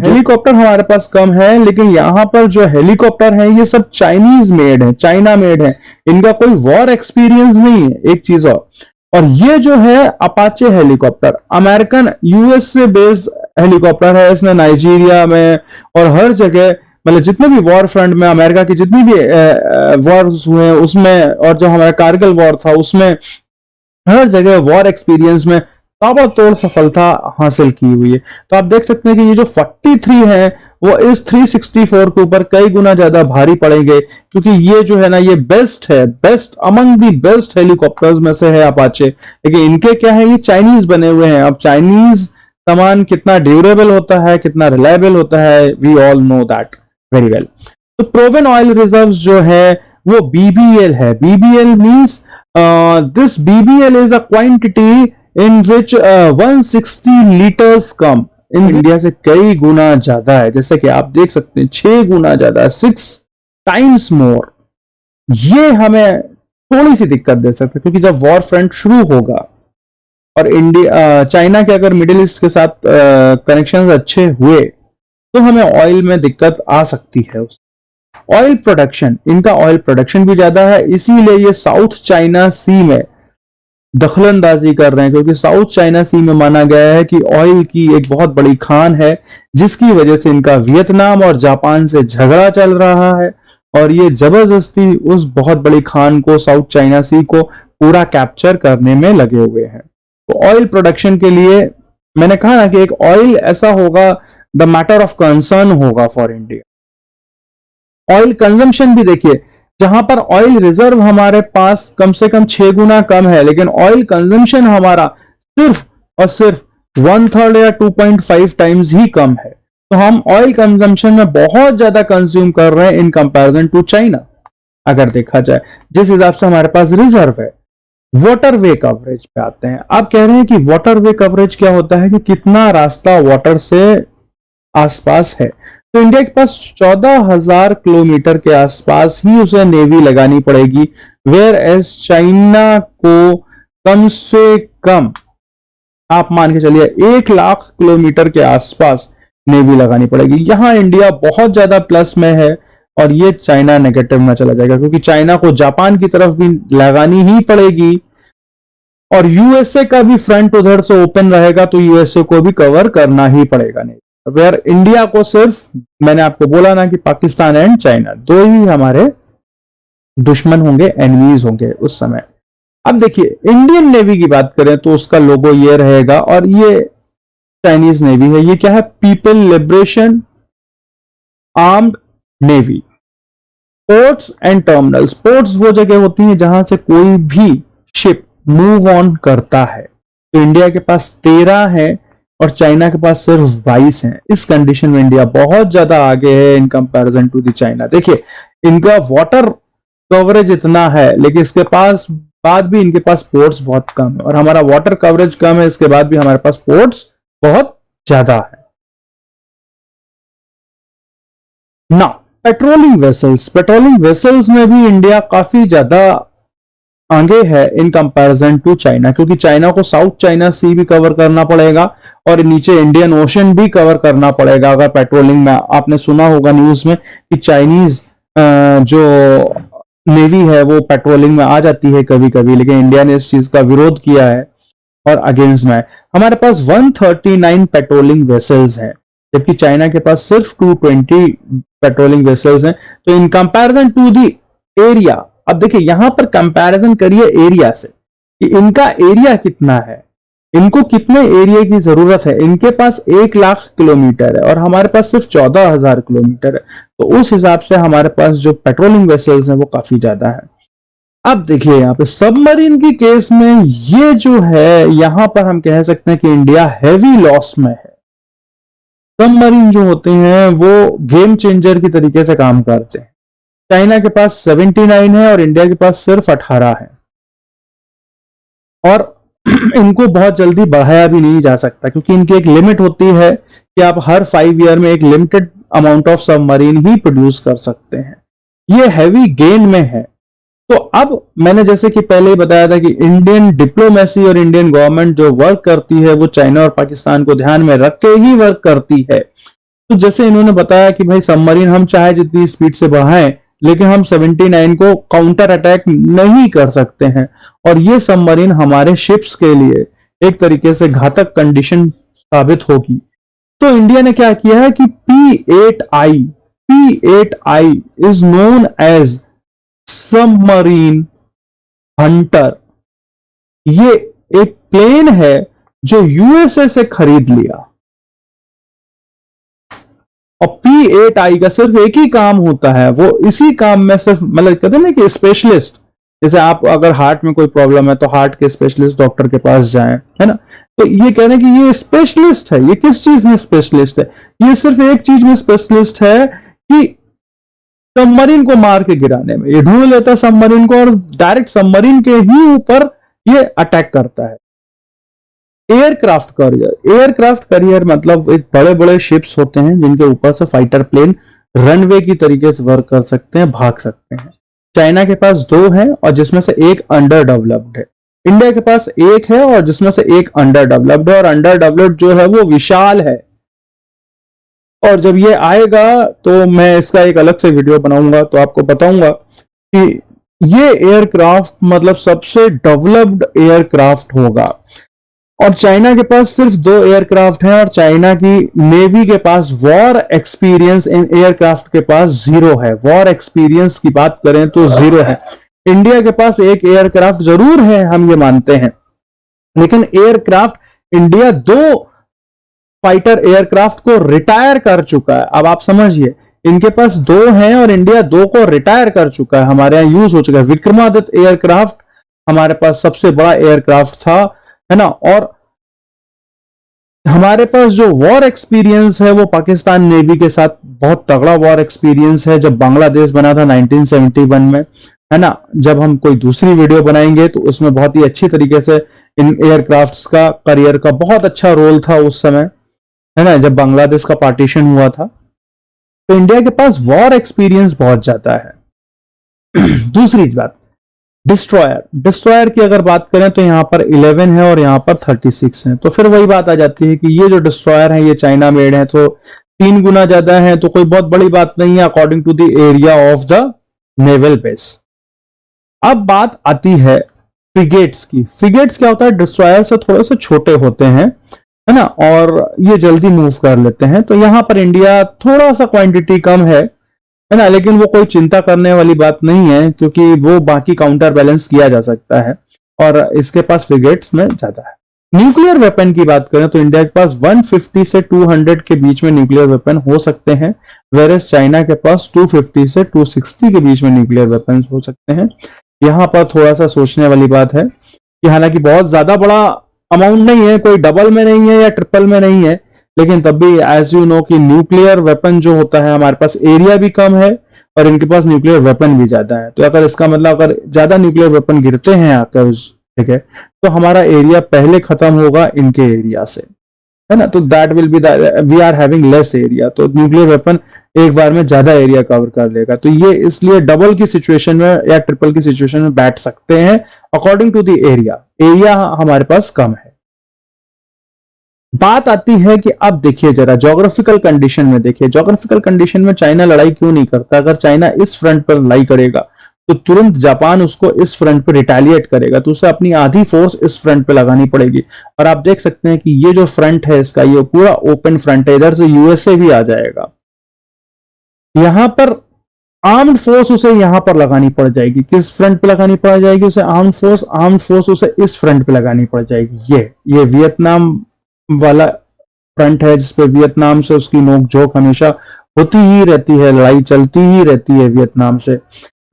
हेलीकॉप्टर हमारे पास कम है, लेकिन यहां पर जो हेलीकॉप्टर है ये सब चाइनीज मेड है, चाइना मेड है, इनका कोई वॉर एक्सपीरियंस नहीं है। एक चीज और ये जो है अपाचे हेलीकॉप्टर अमेरिकन यूएस से बेस्ड हेलीकॉप्टर है। इसने नाइजीरिया में और हर जगह, मतलब जितने भी वॉर फ्रंट में अमेरिका की जितनी भी वॉर्स हुए उसमें, और जो हमारा कारगिल वॉर था उसमें, हर जगह वॉर एक्सपीरियंस में ताबड़तोड़ सफलता हासिल की हुई है। तो आप देख सकते हैं कि ये जो 43 है वो इस 364 के ऊपर कई गुना ज्यादा भारी पड़ेंगे, क्योंकि ये जो है ना ये बेस्ट है, best among the best helicopters में से है अपाचे। लेकिन इनके क्या है, ये चाइनीज बने हुए हैं। अब चाइनीज सामान कितना ड्यूरेबल होता है, कितना रिलायबल होता है, we all know that very well. तो प्रोवन ऑयल रिजर्व्स जो है वो BBL है। BBL means this BBL is a quantity in which 160 litres come, in India से कई गुना ज्यादा है। जैसे कि आप देख सकते हैं 6 गुना ज्यादा, 6 टाइम्स मोर। ये हमें थोड़ी सी दिक्कत दे सकता है, क्योंकि जब वॉर फ्रंट शुरू होगा और इंडिया चाइना के अगर मिडिल ईस्ट के साथ कनेक्शंस अच्छे हुए तो हमें ऑयल में दिक्कत आ सकती है। ऑयल प्रोडक्शन, इनका ऑयल प्रोडक्शन भी ज्यादा है, इसीलिए ये साउथ चाइना सी में दखलंदाजी कर रहे हैं, क्योंकि साउथ चाइना सी में माना गया है कि ऑयल की एक बहुत बड़ी खान है, जिसकी वजह से इनका वियतनाम और जापान से झगड़ा चल रहा है, और ये जबरदस्ती उस बहुत बड़ी खान को, साउथ चाइना सी को पूरा कैप्चर करने में लगे हुए हैं। तो ऑयल प्रोडक्शन के लिए मैंने कहा ना कि एक ऑयल ऐसा होगा, द मैटर ऑफ कंसर्न होगा फॉर इंडिया। ऑयल कंजम्पशन भी देखिए, जहां पर ऑयल रिजर्व हमारे पास कम से कम 6 गुना कम है, लेकिन ऑयल कंजम्पशन हमारा सिर्फ और सिर्फ 1/3 या 2.5 टाइम्स ही कम है। तो हम ऑयल कंजम्पशन में बहुत ज्यादा कंज्यूम कर रहे हैं इन कंपैरिजन टू चाइना। अगर देखा जाए जिस हिसाब से हमारे पास रिजर्व है। वाटरवे कवरेज पे आते हैं। आप कह रहे हैं कि वाटरवे कवरेज क्या होता है, कि कितना रास्ता वाटर से आसपास है। तो इंडिया के पास 14,000 किलोमीटर के आसपास ही उसे नेवी लगानी पड़ेगी, वेयर एज चाइना को कम से कम आप मान के चलिए 1 लाख किलोमीटर के आसपास नेवी लगानी पड़ेगी। यहां इंडिया बहुत ज्यादा प्लस में है और ये चाइना नेगेटिव में चला जाएगा, क्योंकि चाइना को जापान की तरफ भी लगानी ही पड़ेगी और यूएसए का भी फ्रंट उधर से ओपन रहेगा, तो यूएसए को भी कवर करना ही पड़ेगा। नहीं वेयर इंडिया को सिर्फ, मैंने आपको बोला ना कि पाकिस्तान एंड चाइना दो ही हमारे दुश्मन होंगे, एनिमीज होंगे उस समय। अब देखिए इंडियन नेवी की बात करें तो उसका लोगो ये रहेगा और ये चाइनीज नेवी है। ये क्या है? People liberation armed navy. Ports and terminals, ports वो जगह होती हैं जहां से कोई भी शिप मूव ऑन करता है। तो इंडिया के पास 13 है और चाइना के पास सिर्फ 22 हैं। इस कंडीशन में इंडिया बहुत ज्यादा आगे है in comparison to the China. देखिए इनका वाटर कवरेज इतना है, लेकिन इसके पास बाद भी इनके पास पोर्ट्स बहुत कम है, और हमारा वाटर कवरेज कम है, इसके बाद भी हमारे पास पोर्ट्स बहुत ज्यादा है ना। पेट्रोलिंग वेसल्स, पेट्रोलिंग वेसल्स में भी इंडिया काफी ज्यादा आगे है इन कंपैरिजन टू चाइना, क्योंकि चाइना को साउथ चाइना सी भी कवर करना पड़ेगा और नीचे इंडियन ओशन भी कवर करना पड़ेगा। अगर पेट्रोलिंग में आपने सुना होगा न्यूज में कि चाइनीज जो नेवी है वो पेट्रोलिंग में आ जाती है कभी कभी, लेकिन इंडिया ने इस चीज का विरोध किया है और अगेंस्ट में है। हमारे पास 139 पेट्रोलिंग वेसल्स हैं, जबकि चाइना के पास सिर्फ 220 पेट्रोलिंग वेसल्स हैं। तो in comparison to the area, अब देखिए यहां पर कंपैरिजन करिए एरिया से कि इनका एरिया कितना है, इनको कितने एरिया की जरूरत है। इनके पास 1 लाख किलोमीटर है और हमारे पास सिर्फ 14,000 किलोमीटर है, तो उस हिसाब से हमारे पास जो पेट्रोलिंग वेसल्स हैं वो काफी ज्यादा है। अब देखिए यहाँ पे सबमरीन की केस में ये जो है, यहां पर हम कह सकते हैं कि इंडिया हैवी लॉस में है। सबमरीन जो होते हैं वो गेम चेंजर की तरीके से काम करते हैं। चाइना के पास 79 है और इंडिया के पास सिर्फ 18 है, और इनको बहुत जल्दी बढ़ाया भी नहीं जा सकता क्योंकि इनकी एक लिमिट होती है कि आप हर 5 ईयर में एक limited amount of submarine he produce कर सकते हैं। ये हैवी गेन में है। तो अब मैंने जैसे कि पहले ही बताया था कि इंडियन डिप्लोमेसी और इंडियन गवर्नमेंट जो वर्क करती है वो चाइना और पाकिस्तान को ध्यान में रख के ही वर्क करती है। तो जैसे इन्होंने बताया कि भाई सबमरीन हम चाहे जितनी स्पीड से बढ़ाएं, लेकिन हम 79 को काउंटर अटैक नहीं कर सकते हैं, और ये सबमरीन हमारे शिप्स के लिए एक तरीके से घातक कंडीशन साबित होगी। तो इंडिया ने क्या किया है कि P8I is known as submarine hunter. ये एक प्लेन है जो यूएसए से खरीद लिया, और P8I का सिर्फ एक ही काम होता है, वो इसी काम में सिर्फ मतलब कहते हैं ना कि स्पेशलिस्ट, जैसे आप अगर हार्ट में कोई प्रॉब्लम है तो हार्ट के स्पेशलिस्ट डॉक्टर के पास जाएं, है ना। तो ये कह रहे हैं कि ये स्पेशलिस्ट है। ये किस चीज में स्पेशलिस्ट है? ये सिर्फ एक चीज में स्पेशलिस्ट है कि सबमरीन को मार के गिराने में। ये ढूंढ लेता है सबमरीन को और डायरेक्ट सबमरीन के ही ऊपर ये अटैक करता है। एयरक्राफ्ट कैरियर मतलब एक बड़े बड़े शिप्स होते हैं जिनके ऊपर से फाइटर प्लेन रनवे की तरीके से वर्क कर सकते हैं, भाग सकते हैं। चाइना के पास 2 हैं और जिसमें से एक अंडर डेवलप्ड है। इंडिया के पास 1 है और जिसमें से एक अंडर डेवलप्ड है, और अंडर डेवलप्ड जो है वो विशाल है। और जब ये आएगा तो मैं इसका एक अलग से वीडियो बनाऊंगा तो आपको बताऊंगा कि ये एयरक्राफ्ट मतलब सबसे डेवलप्ड एयरक्राफ्ट होगा। और चाइना के पास सिर्फ 2 एयरक्राफ्ट हैं, और चाइना की नेवी के पास वॉर एक्सपीरियंस इन एयरक्राफ्ट के पास 0 है। वॉर एक्सपीरियंस की बात करें तो 0 है। इंडिया के पास एक एयरक्राफ्ट जरूर है, हम ये मानते हैं, लेकिन एयरक्राफ्ट इंडिया 2 फाइटर एयरक्राफ्ट को रिटायर कर चुका है। अब आप समझिए, इनके पास 2 हैं और इंडिया 2 को रिटायर कर चुका है, हमारे यहां यूज हो चुका है। विक्रमादित्य एयरक्राफ्ट हमारे पास सबसे बड़ा एयरक्राफ्ट था, है ना। और हमारे पास जो वॉर एक्सपीरियंस है वो पाकिस्तान नेवी के साथ बहुत तगड़ा वॉर एक्सपीरियंस है। जब बांग्लादेश बना था 1971 में, है ना, जब हम कोई दूसरी वीडियो बनाएंगे तो उसमें बहुत ही अच्छी तरीके से इन एयरक्राफ्ट्स का करियर का बहुत अच्छा रोल था उस समय, है ना, जब बांग्लादेश का पार्टीशन हुआ था। तो इंडिया के पास वॉर एक्सपीरियंस बहुत ज्यादा है। दूसरी बात, डिस्ट्रॉयर की अगर बात करें तो यहां पर 11 है और यहां पर 36 है। तो फिर वही बात आ जाती है कि ये जो डिस्ट्रॉयर है ये चाइना मेड है, तो 3 गुना ज्यादा है, तो कोई बहुत बड़ी बात नहीं है according to the area of the naval base. अब बात आती है फ्रिगेट्स की। फ्रिगेट्स क्या होता है? डिस्ट्रॉयर से थोड़े से छोटे होते हैं, है ना, और ये जल्दी मूव कर लेते हैं। तो यहां पर इंडिया थोड़ा सा क्वांटिटी कम है ना, लेकिन वो कोई चिंता करने वाली बात नहीं है क्योंकि वो बाकी काउंटर बैलेंस किया जा सकता है, और इसके पास फ्रिगेट्स में ज्यादा है। न्यूक्लियर वेपन की बात करें तो इंडिया के पास 150 से 200 के बीच में न्यूक्लियर वेपन हो सकते हैं, वेरस चाइना के पास 250 से 260 के बीच में न्यूक्लियर वेपन हो सकते हैं। यहां पर थोड़ा सा सोचने वाली बात है कि हालांकि बहुत ज्यादा बड़ा अमाउंट नहीं है, कोई डबल में नहीं है या ट्रिपल में नहीं है, लेकिन तब भी एज यू नो कि न्यूक्लियर वेपन जो होता है, हमारे पास एरिया भी कम है और इनके पास न्यूक्लियर वेपन भी ज्यादा है। तो अगर इसका मतलब अगर ज्यादा न्यूक्लियर वेपन गिरते हैं आकर, ठीक है, तो हमारा एरिया पहले खत्म होगा इनके एरिया से, है ना। तो that will be we are having less area, तो न्यूक्लियर वेपन एक बार में ज्यादा एरिया कवर कर लेगा। तो ये इसलिए डबल की सिचुएशन में या ट्रिपल की सिचुएशन में बैठ सकते हैं अकॉर्डिंग टू द एरिया हमारे पास कम है। बात आती है कि अब देखिए जरा ज्योग्राफिकल कंडीशन में, देखिए ज्योग्राफिकल कंडीशन में चाइना लड़ाई क्यों नहीं करता। अगर चाइना इस फ्रंट पर लड़ाई करेगा तो तुरंत जापान उसको इस फ्रंट पर रिटेलिएट करेगा, तो उसे अपनी आधी फोर्स इस फ्रंट पे लगानी पड़ेगी। और आप देख सकते हैं कि ये जो फ्रंट है इसका, ये पूरा ओपन फ्रंट है, इधर से यूएसए भी आ जाएगा। यहां पर आर्म्ड फोर्स उसे यहां पर लगानी पड़ जाएगी। किस फ्रंट पे लगानी पड़ जाएगी उसे? आर्म्ड फोर्स उसे इस फ्रंट पे लगानी पड़ जाएगी। ये वियतनाम वाला फ्रंट है जिसपे वियतनाम से उसकी नोकझोंक हमेशा होती ही रहती है, लड़ाई चलती ही रहती है वियतनाम से,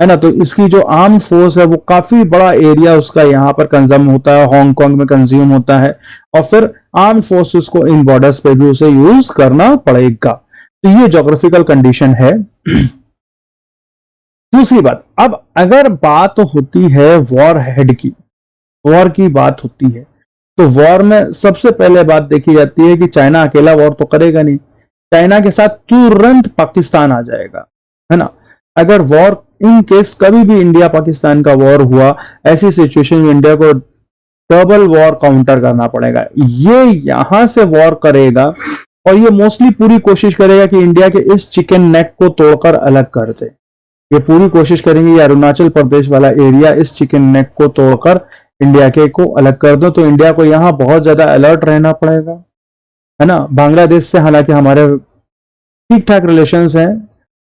है ना। तो इसकी जो आर्म फोर्स है वो काफी बड़ा एरिया उसका यहाँ पर कंज्यूम होता है, हांगकांग में कंज्यूम होता है, और फिर आर्म फोर्सेस को इन बॉर्डर्स पे भी उसे यूज करना पड़ेगा। तो ये ज्योग्राफिकल कंडीशन है। दूसरी बात, अब अगर बात होती है वॉर हेड की, वॉर की बात होती है, तो वॉर में सबसे पहले बात देखी जाती है कि चाइना अकेला वॉर तो करेगा नहीं, चाइना के साथ तुरंत पाकिस्तान आ जाएगा, है ना। अगर वॉर इन केस कभी भी इंडिया पाकिस्तान का वॉर हुआ, ऐसी सिचुएशन में इंडिया को डबल वॉर काउंटर करना पड़ेगा। ये यहां से वॉर करेगा और ये मोस्टली पूरी कोशिश करेगा कि इंडिया के इस चिकन नेक को तोड़कर अलग कर दे। ये पूरी कोशिश करेंगे ये अरुणाचल प्रदेश वाला एरिया, इस चिकन नेक को तोड़कर इंडिया के को अलग कर दो। तो इंडिया को यहाँ बहुत ज्यादा अलर्ट रहना पड़ेगा, है ना। बांग्लादेश से हालांकि हमारे ठीक ठाक रिलेशंस हैं,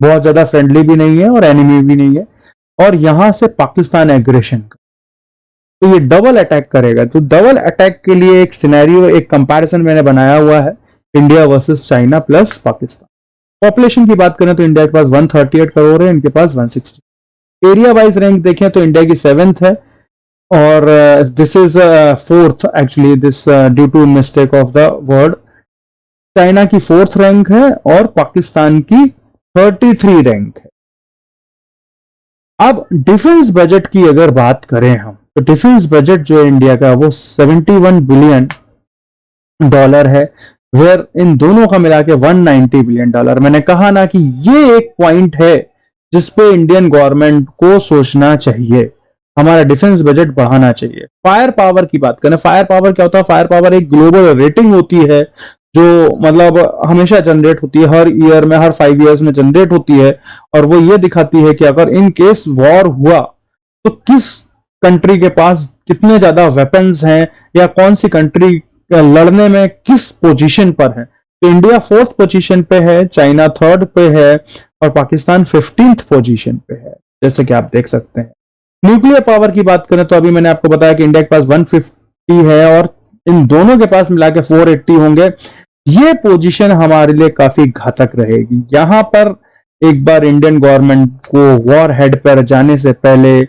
बहुत ज्यादा फ्रेंडली भी नहीं है और एनिमी भी नहीं है, और यहां से पाकिस्तान एग्रेशन का, तो ये डबल अटैक करेगा। तो डबल अटैक के लिए एक सिनेरियो, एक कंपैरिजन मैंने बनाया हुआ है, India versus China plus Pakistan. Population की बात करें तो इंडिया के पास 138 करोड़ है, इनके पास 160। एरिया वाइज रैंक देखें तो इंडिया की 7th है, और this is 4th actually, this due to mistake of the word. China की 4th रैंक है और पाकिस्तान की 33 रैंक है। अब डिफेंस बजट की अगर बात करें हम, तो डिफेंस बजट जो है इंडिया का वो $71 बिलियन है, वेयर इन दोनों का मिला के $190 बिलियन। मैंने कहा ना कि ये एक पॉइंट है जिसपे इंडियन गवर्नमेंट को सोचना चाहिए, हमारा डिफेंस बजट बढ़ाना चाहिए। फायर पावर की बात करें, फायर पावर क्या होता है? फायर पावर एक ग्लोबल रेटिंग होती है जो मतलब हमेशा जनरेट होती है, हर ईयर में, हर 5 ईयर्स में जनरेट होती है, और वो ये दिखाती है कि अगर इन केस वॉर हुआ तो किस कंट्री के पास कितने ज्यादा वेपन्स हैं, या कौन सी कंट्री लड़ने में किस पोजीशन पर है। तो इंडिया 4th पोजीशन पे है, चाइना 3rd पे है, और पाकिस्तान 15th पोजीशन पे है, जैसे कि आप देख सकते हैं। न्यूक्लियर पावर की बात करें तो अभी मैंने आपको बताया कि इंडिया के पास 150 है और इन दोनों के पास मिला के 480 होंगे। ये पोजीशन हमारे लिए काफी घातक रहेगी। यहां पर एक बार इंडियन गवर्नमेंट को वॉर हेड पर जाने से पहले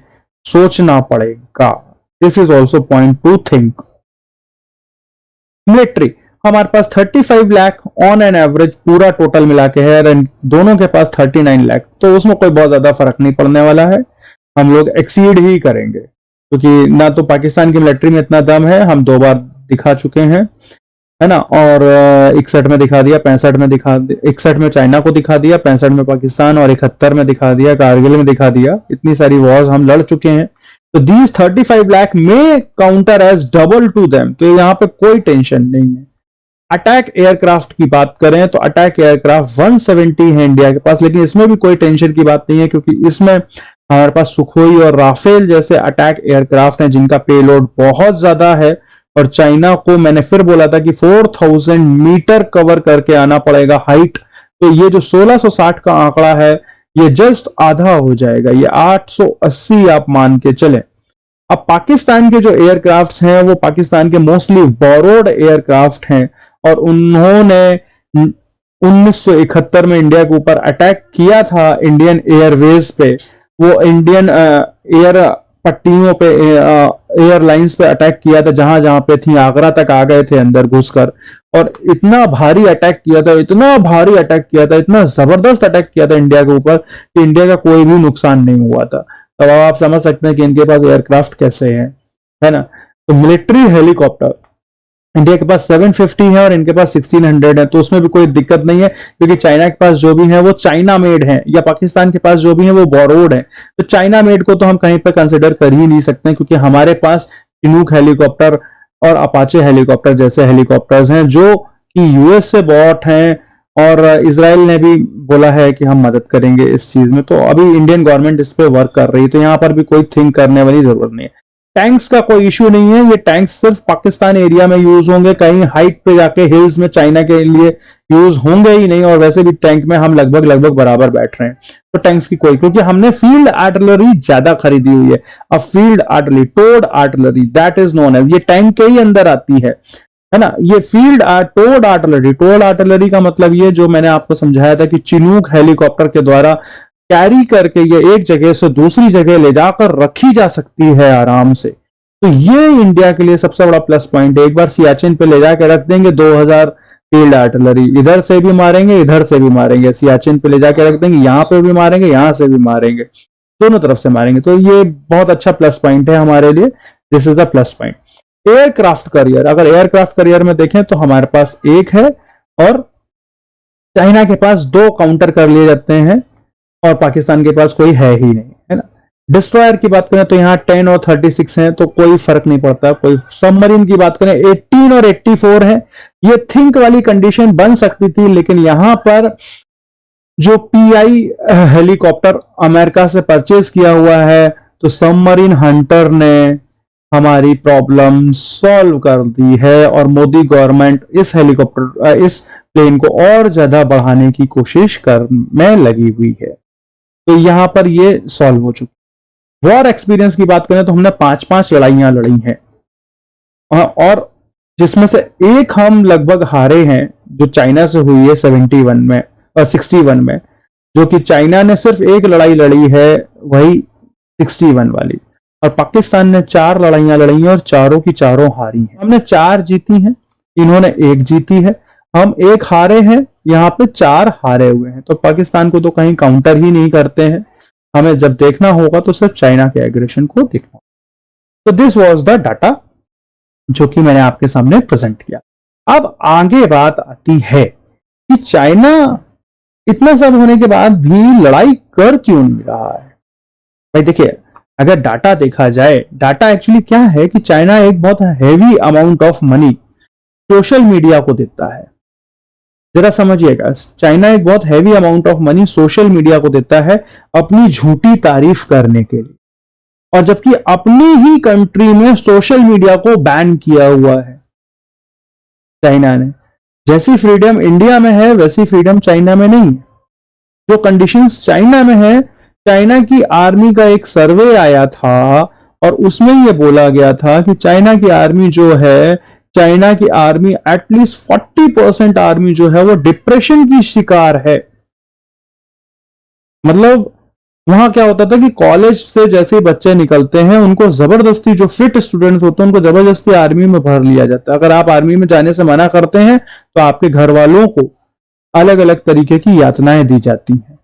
सोचना पड़ेगा। This is also point two think. Military हमारे पास 35 लाख ऑन एन एवरेज पूरा टोटल मिला के है, और दोनों के पास 39 लाख, तो उसमें कोई बहुत ज्यादा फर्क नहीं पड़ने वाला है, हम लोग एक्सीड ही करेंगे, क्योंकि ना तो पाकिस्तान की मिलिट्री में इतना दम है, हम 2 बार दिखा चुके हैं, है ना। और 61 में दिखा दिया, 65 में दिखा दिया, 61 में चाइना को दिखा दिया, 65 में पाकिस्तान, और 71 में दिखा दिया, कारगिल में दिखा दिया। इतनी सारी वॉर्स हम लड़ चुके हैं। तो दीज 35 लाख में counter as double to them, तो यहाँ पे कोई टेंशन नहीं है। अटैक एयरक्राफ्ट की बात करें तो अटैक एयरक्राफ्ट 170 है इंडिया के पास, लेकिन इसमें भी कोई टेंशन की बात नहीं है, क्योंकि इसमें हमारे पास सुखोई और राफेल जैसे अटैक एयरक्राफ्ट हैं जिनका पेलोड बहुत ज्यादा है। और चाइना को मैंने फिर बोला था कि 4000 मीटर कवर करके आना पड़ेगा हाइट, तो ये जो 1660 का आंकड़ा है ये जस्ट आधा हो जाएगा, ये 880 आप मान के चलें। अब पाकिस्तान के जो एयरक्राफ्ट हैं वो पाकिस्तान के मोस्टली बोरोड एयरक्राफ्ट हैं, और उन्होंने 1971 में इंडिया के ऊपर अटैक किया था इंडियन एयरवेज पे, वो इंडियन एयर पट्टियों पे, एयरलाइंस पे अटैक किया था, जहां जहां पे थी, आगरा तक आ गए थे अंदर घुसकर, और इतना भारी अटैक किया था, इतना भारी अटैक किया था, इतना जबरदस्त अटैक किया था इंडिया के ऊपर कि इंडिया का कोई भी नुकसान नहीं हुआ था। तब आप समझ सकते हैं कि इनके पास एयरक्राफ्ट कैसे हैं, है ना। तो मिलिट्री हेलीकॉप्टर इंडिया के पास 750 है और इनके पास 1600 है, तो उसमें भी कोई दिक्कत नहीं है, क्योंकि चाइना के पास जो भी है वो चाइना मेड है, या पाकिस्तान के पास जो भी है वो बोरोड है। तो चाइना मेड को तो हम कहीं पर कंसिडर कर ही नहीं सकते, क्योंकि हमारे पास चिनूक हेलीकॉप्टर और अपाचे हेलीकॉप्टर जैसे हेलीकॉप्टर्स हैं जो कि यूएस से बॉट हैं, और इसराइल ने भी बोला है कि हम मदद करेंगे इस चीज में। तो अभी इंडियन गवर्नमेंट इस पे वर्क कर रही है, तो यहाँ पर भी कोई थिंक करने वाली जरूरत नहीं है। टैंक्स का कोई इश्यू नहीं है, ये टैंक्स सिर्फ पाकिस्तान एरिया में यूज होंगे, कहीं हाइट पे जाके हिल्स में चाइना के लिए यूज होंगे ही नहीं, और वैसे भी टैंक में हम लगभग बराबर बैठ रहे हैं, तो टैंक्स की कोई, क्योंकि हमने फील्ड आर्टिलरी ज्यादा खरीदी हुई है। अब field artillery, towed artillery, that is known as, ये टैंक के ही अंदर आती है ना। ये field towed artillery, towed artillery का मतलब ये जो मैंने आपको समझाया था कि चिनूक हेलीकॉप्टर के द्वारा कैरी करके ये एक जगह से दूसरी जगह ले जाकर रखी जा सकती है आराम से। तो ये इंडिया के लिए सबसे बड़ा प्लस पॉइंट है। एक बार सियाचिन पे ले जाकर रख देंगे 2000 फील्ड आर्टिलरी, इधर से भी मारेंगे इधर से भी मारेंगे, सियाचिन पे ले जाकर रख देंगे, यहाँ पे भी मारेंगे यहाँ से भी मारेंगे, दोनों तरफ से मारेंगे। तो ये बहुत अच्छा प्लस पॉइंट है हमारे लिए, this is the plus point. Aircraft carrier, अगर एयरक्राफ्ट करियर में देखें तो हमारे पास एक है और चाइना के पास 2 काउंटर कर लिए जाते हैं और पाकिस्तान के पास कोई है ही नहीं, है ना। डिस्ट्रॉयर की बात करें तो यहाँ 10 और 36 हैं, तो कोई फर्क नहीं पड़ता। कोई सबमरीन की बात करें 18 और 84 है, ये थिंक वाली कंडीशन बन सकती थी, लेकिन यहां पर जो पीआई हेलीकॉप्टर अमेरिका से परचेज किया हुआ है, तो सबमरीन हंटर ने हमारी प्रॉब्लम सॉल्व कर दी है और मोदी गवर्नमेंट इस हेलीकॉप्टर इस प्लेन को और ज्यादा बढ़ाने की कोशिश कर में लगी हुई है। तो यहां पर ये सॉल्व हो चुकी। वॉर एक्सपीरियंस की बात करें तो हमने 5-5 लड़ाइयां लड़ी हैं और जिसमें से एक हम लगभग हारे हैं जो चाइना से हुई है 71 में और 61 में, जो कि चाइना ने सिर्फ एक लड़ाई लड़ी है वही 61 वाली, और पाकिस्तान ने 4 लड़ाइयां लड़ी हैं और चारों की चारों हारी हैं। हमने 4 जीती हैं, इन्होंने 1 जीती है, हम 1 हारे हैं, यहाँ पे 4 हारे हुए हैं। तो पाकिस्तान को तो कहीं काउंटर ही नहीं करते हैं, हमें जब देखना होगा तो सिर्फ चाइना के एग्रेशन को देखना। तो दिस वाज द डाटा जो कि मैंने आपके सामने प्रेजेंट किया। अब आगे बात आती है कि चाइना इतना सब होने के बाद भी लड़ाई कर क्यों नहीं रहा है। भाई देखिए, अगर डाटा देखा जाए, डाटा एक्चुअली क्या है कि चाइना एक बहुत heavy amount of money social media को देता है। जरा समझिएगा, चाइना एक बहुत heavy amount of money social media को देता है अपनी झूठी तारीफ करने के लिए, और जबकि अपनी ही कंट्री में सोशल मीडिया को बैन किया हुआ है चाइना ने। जैसी फ्रीडम इंडिया में है वैसी फ्रीडम चाइना में नहीं है। जो कंडीशंस चाइना में है, चाइना की आर्मी का एक सर्वे आया था और उसमें यह बोला गया था कि चाइना की आर्मी जो है, चाइना की आर्मी एटलीस्ट 40% आर्मी जो है वो डिप्रेशन की शिकार है। मतलब वहां क्या होता था कि कॉलेज से जैसे ही बच्चे निकलते हैं उनको जबरदस्ती, जो फिट स्टूडेंट्स होते हैं उनको जबरदस्ती आर्मी में भर लिया जाता है। अगर आप आर्मी में जाने से मना करते हैं तो आपके घर वालों को अलग अलग तरीके की यातनाएं दी जाती हैं।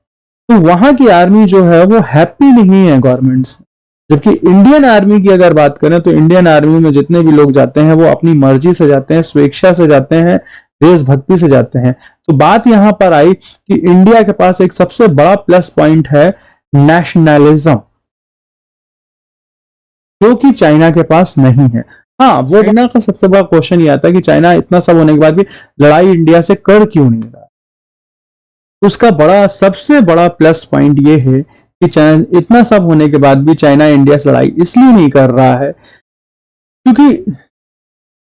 तो वहां की आर्मी जो है वो हैप्पी नहीं है गवर्नमेंट से। जबकि इंडियन आर्मी की अगर बात करें तो इंडियन आर्मी में जितने भी लोग जाते हैं वो अपनी मर्जी से जाते हैं, स्वेच्छा से जाते हैं, देशभक्ति से जाते हैं। तो बात यहां पर आई कि इंडिया के पास एक सबसे बड़ा प्लस पॉइंट है नेशनलिज्म, जो कि चाइना के पास नहीं है। हाँ, वो चाइना का सबसे बड़ा क्वेश्चन ये आता है कि चाइना इतना सब होने के बाद भी लड़ाई इंडिया से कर क्यों नहीं रहा। उसका सबसे बड़ा प्लस पॉइंट ये है कि चाइना इतना सब होने के बाद भी चाइना इंडिया से लड़ाई इसलिए नहीं कर रहा है क्योंकि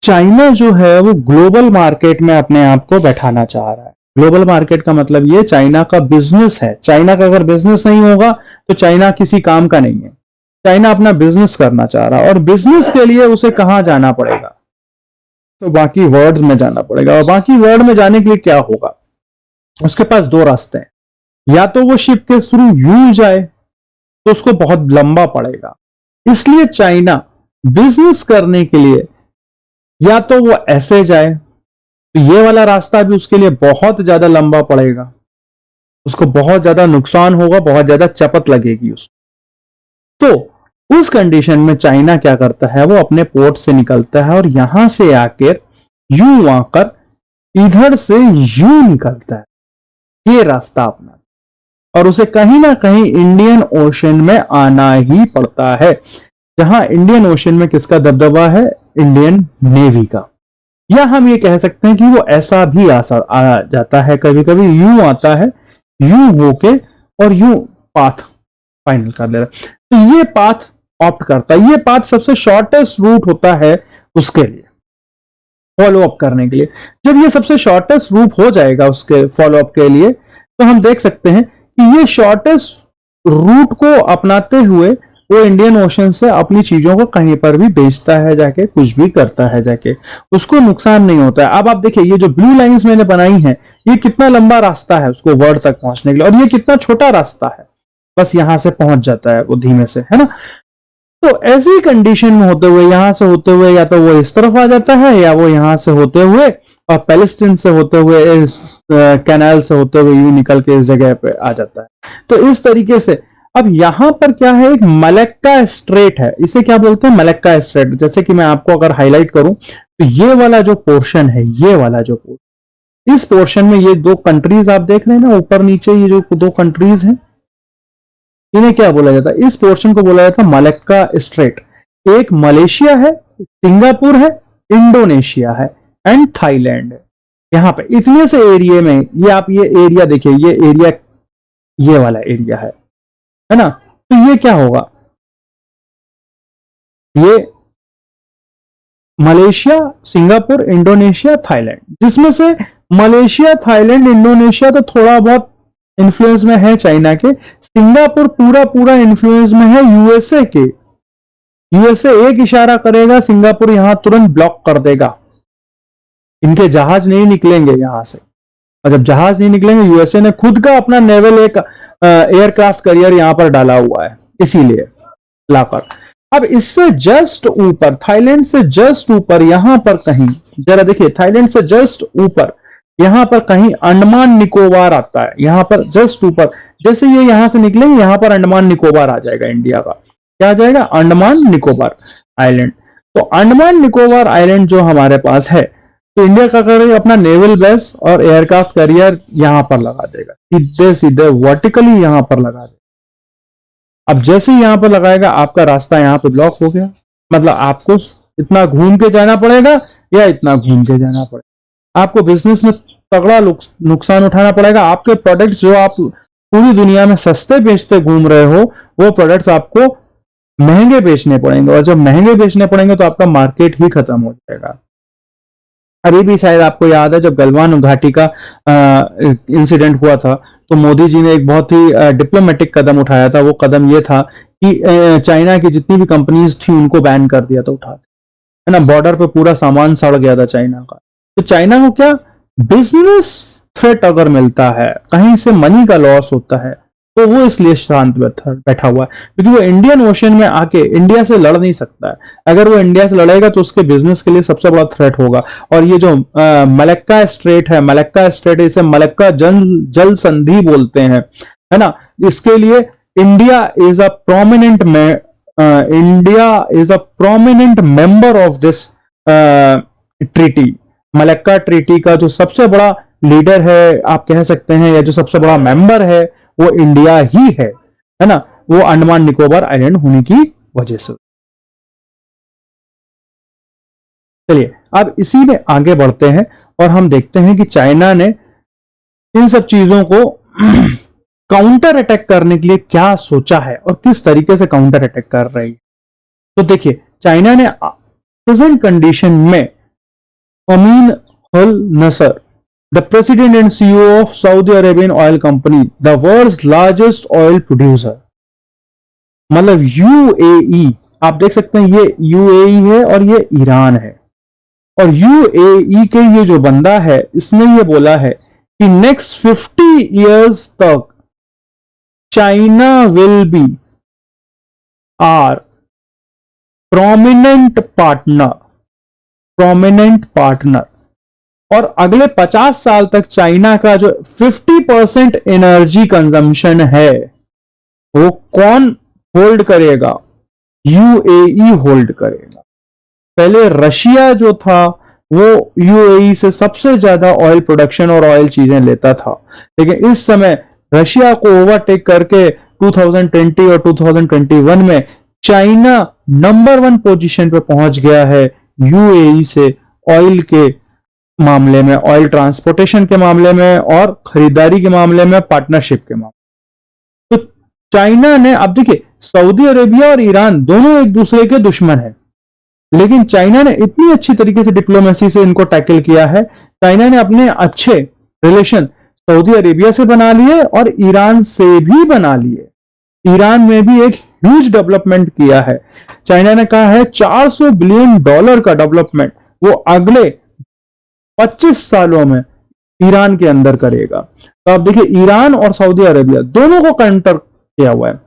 चाइना जो है वो ग्लोबल मार्केट में अपने आप को बैठाना चाह रहा है। ग्लोबल मार्केट का मतलब ये चाइना का बिजनेस है। चाइना का अगर बिजनेस नहीं होगा तो चाइना किसी काम का नहीं है। चाइना अपना बिजनेस करना चाह रहा है और बिजनेस के लिए उसे कहां जाना पड़ेगा, तो बाकी वर्ल्ड में जाना पड़ेगा। और बाकी वर्ल्ड में जाने के लिए क्या होगा, उसके पास 2 रास्ते हैं। या तो वो शिप के थ्रू यूं जाए तो उसको बहुत लंबा पड़ेगा, इसलिए चाइना बिजनेस करने के लिए या तो वो ऐसे जाए, तो ये वाला रास्ता भी उसके लिए बहुत ज्यादा लंबा पड़ेगा, उसको बहुत ज्यादा नुकसान होगा, बहुत ज्यादा चपत लगेगी उसको। तो उस कंडीशन में चाइना क्या करता है, वो अपने पोर्ट से निकलता है और यहां से आकर यूं आकर इधर से यूं निकलता है, ये रास्ता अपना, और उसे कहीं ना कहीं इंडियन ओशन में आना ही पड़ता है। जहां इंडियन ओशन में किसका दबदबा है, इंडियन नेवी का। या हम ये कह सकते हैं कि वो ऐसा भी आ जाता है, कभी कभी यूं आता है, यूं होके और यूं पाथ फाइनल कर ले रहा है। तो ये पाथ ऑप्ट करता है, ये पाथ सबसे शॉर्टेस्ट रूट होता है उसके लिए फॉलो अप करने के लिए। जब ये सबसे शॉर्टेस्ट रूट हो जाएगा उसके फॉलो अप के लिए, तो हम देख सकते हैं कि ये शॉर्टेस्ट रूट को अपनाते हुए वो इंडियन ओशन से अपनी चीजों को कहीं पर भी बेचता है जाके, कुछ भी करता है जाके, उसको नुकसान नहीं होता है। अब आप देखिए ये जो ब्लू लाइंस मैंने बनाई हैं, ये कितना लंबा रास्ता है उसको वर्ल्ड तक पहुंचने के लिए, और ये कितना छोटा रास्ता है, बस यहां से पहुंच जाता है वो धीमे से, है ना। तो ऐसी कंडीशन में होते हुए, यहां से होते हुए या तो वो इस तरफ आ जाता है, या वो यहां से होते हुए और पैलेस्टीन से होते हुए, इस कैनाल से होते हुए यूं निकल के इस जगह पे आ जाता है। तो इस तरीके से अब यहां पर क्या है, एक मलक्का स्ट्रेट है, इसे क्या बोलते हैं, मलक्का स्ट्रेट। जैसे कि मैं आपको अगर हाईलाइट करूं तो ये वाला जो पोर्शन है, ये वाला जो पोर्शन, इस पोर्शन में ये दो कंट्रीज आप देख रहे हैं ना ऊपर नीचे, ये जो दो कंट्रीज हैं, इन्हें क्या बोला जाता है, इस पोर्शन को बोला जाता है मलक्का स्ट्रेट। एक मलेशिया है, सिंगापुर है, इंडोनेशिया है एंड थाईलैंड है। यहां पे इतने से एरिया में, ये आप ये एरिया देखिए, ये एरिया, ये वाला एरिया है ना। तो ये क्या होगा, ये मलेशिया, सिंगापुर, इंडोनेशिया, थाईलैंड, जिसमें से मलेशिया, थाईलैंड, इंडोनेशिया तो थोड़ा बहुत इन्फ्लुएंस में है चाइना के, सिंगापुर पूरा पूरा इन्फ्लुएंस में है यूएसए के। यूएसए एक इशारा करेगा, सिंगापुर यहां तुरंत ब्लॉक कर देगा, इनके जहाज नहीं निकलेंगे यहां से। और जब जहाज नहीं निकलेंगे, यूएसए ने खुद का अपना नेवल एक एयरक्राफ्ट करियर यहां पर डाला हुआ है, इसीलिए लाकर। अब इससे जस्ट ऊपर, थाईलैंड से जस्ट ऊपर, यहां पर कहीं जरा देखिए, थाईलैंड से जस्ट ऊपर यहां पर कहीं अंडमान निकोबार आता है, यहां पर जस्ट ऊपर। जैसे ये यहां से निकलेंगे, यहां पर अंडमान निकोबार आ जाएगा, इंडिया का क्या आ जाएगा, अंडमान निकोबार आइलैंड। तो अंडमान निकोबार आइलैंड जो हमारे पास है, तो इंडिया क्या करेगा, अपना नेवल बेस और एयरक्राफ्ट कैरियर यहां पर लगा देगा, सीधे सीधे वर्टिकली यहां पर लगा देगा। अब जैसे ही यहां पर लगाएगा, आपका रास्ता यहां पे ब्लॉक हो गया, मतलब आपको इतना घूम के जाना पड़ेगा या इतना घूम के जाना पड़ेगा, आपको बिजनेस में तगड़ा नुकसान उठाना पड़ेगा। आपके प्रोडक्ट्स जो आप पूरी दुनिया में सस्ते बेचते घूम रहे हो, वो प्रोडक्ट्स आपको महंगे बेचने पड़ेंगे, और जब महंगे बेचने पड़ेंगे तो आपका मार्केट ही खत्म हो जाएगा। अभी भी शायद आपको याद है, जब गलवान घाटी का इंसिडेंट हुआ था, तो मोदी जी ने एक बहुत ही डिप्लोमेटिक कदम उठाया था। वो कदम ये था कि चाइना की जितनी भी कंपनीज थी उनको बैन कर दिया था उठा के, है ना। बॉर्डर पे पूरा सामान सड़ गया था चाइना का। तो चाइना को क्या बिजनेस थ्रेट अगर मिलता है, कहीं से मनी का लॉस होता है, तो वो इसलिए शांत बैठा हुआ है, क्योंकि वो इंडियन ओशन में आके इंडिया से लड़ नहीं सकता है। अगर वो इंडिया से लड़ेगा तो उसके बिजनेस के लिए सबसे बड़ा थ्रेट होगा। और ये जो मलक्का स्ट्रेट है, मलक्का स्ट्रेट, इसे मलक्का जल संधि बोलते हैं, है ना। इसके लिए India is a prominent member of this treaty. Malacca treaty का जो सबसे बड़ा लीडर है आप कह सकते हैं, या जो सबसे बड़ा मेंबर है, वो इंडिया ही है ना। वो अंडमान निकोबार आइलैंड होने की वजह से। चलिए अब इसी में आगे बढ़ते हैं और हम देखते हैं कि चाइना ने इन सब चीजों को काउंटर अटैक करने के लिए क्या सोचा है और किस तरीके से काउंटर अटैक कर रही है। तो देखिए, चाइना ने प्रेजेंट कंडीशन में अमीन अल नसर, the president and CEO of Saudi Arabian Oil Company, the world's largest oil producer, मतलब यूएई, आप देख सकते हैं ये यूएई है और ये ईरान है। और यूएई के ये जो बंदा है, इसने ये बोला है कि नेक्स्ट 50 इयर्स तक China will be are prominent partner. और अगले 50 साल तक चाइना का जो 50% एनर्जी कंजम्पशन है, वो कौन होल्ड करेगा, यूएई होल्ड करेगा। पहले रशिया जो था वो यूएई से सबसे ज्यादा ऑयल प्रोडक्शन और ऑयल चीजें लेता था, लेकिन इस समय रशिया को ओवरटेक करके 2020 और 2021 में चाइना नंबर 1 पोजीशन पे पहुंच गया है यूएई से, ऑयल के मामले में, ऑयल ट्रांसपोर्टेशन के मामले में और खरीदारी के मामले में, पार्टनरशिप के मामले। तो चाइना ने, अब देखिए सऊदी अरेबिया और ईरान दोनों एक दूसरे के दुश्मन है, लेकिन चाइना ने इतनी अच्छी तरीके से डिप्लोमेसी से इनको टैकल किया है। चाइना ने अपने अच्छे रिलेशन सऊदी अरेबिया से बना लिए और ईरान से भी बना लिए। ईरान में भी एक ह्यूज डेवलपमेंट किया है। चाइना ने कहा है $400 बिलियन का डेवलपमेंट वो अगले 25 सालों में ईरान के अंदर करेगा। तो आप देखिए ईरान और सऊदी अरेबिया दोनों को काउंटर किया हुआ है।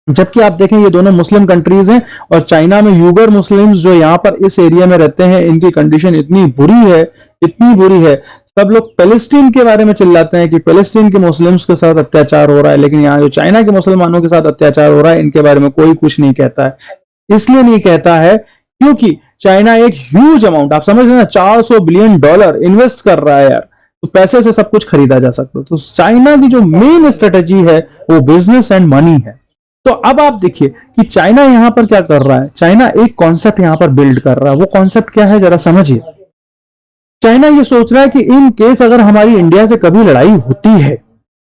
जबकि आप देखें ये दोनों मुस्लिम कंट्रीज हैं और चाइना में यूगर मुस्लिम्स जो यहां पर इस एरिया में रहते हैं, इनकी कंडीशन इतनी बुरी है। सब लोग पैलेस्टीन के बारे में चिल्लाते हैं कि पैलेस्टीन के मुस्लिम्स के साथ अत्याचार हो रहा है, लेकिन यहाँ जो चाइना के मुसलमानों के साथ अत्याचार हो रहा है इनके बारे में कोई कुछ नहीं कहता है। इसलिए नहीं कहता है क्योंकि चाइना एक ह्यूज अमाउंट, आप समझ रहे हैं, $400 बिलियन इन्वेस्ट कर रहा है यार। तो पैसे से सब कुछ खरीदा जा सकता है। तो चाइना की जो मेन स्ट्रेटेजी है वो बिजनेस एंड मनी है। तो अब आप देखिए कि चाइना यहां पर क्या कर रहा है। चाइना एक कॉन्सेप्ट यहां पर बिल्ड कर रहा है। वो कॉन्सेप्ट क्या है जरा समझिए। चाइना ये सोच रहा है कि इन केस अगर हमारी इंडिया से कभी लड़ाई होती है,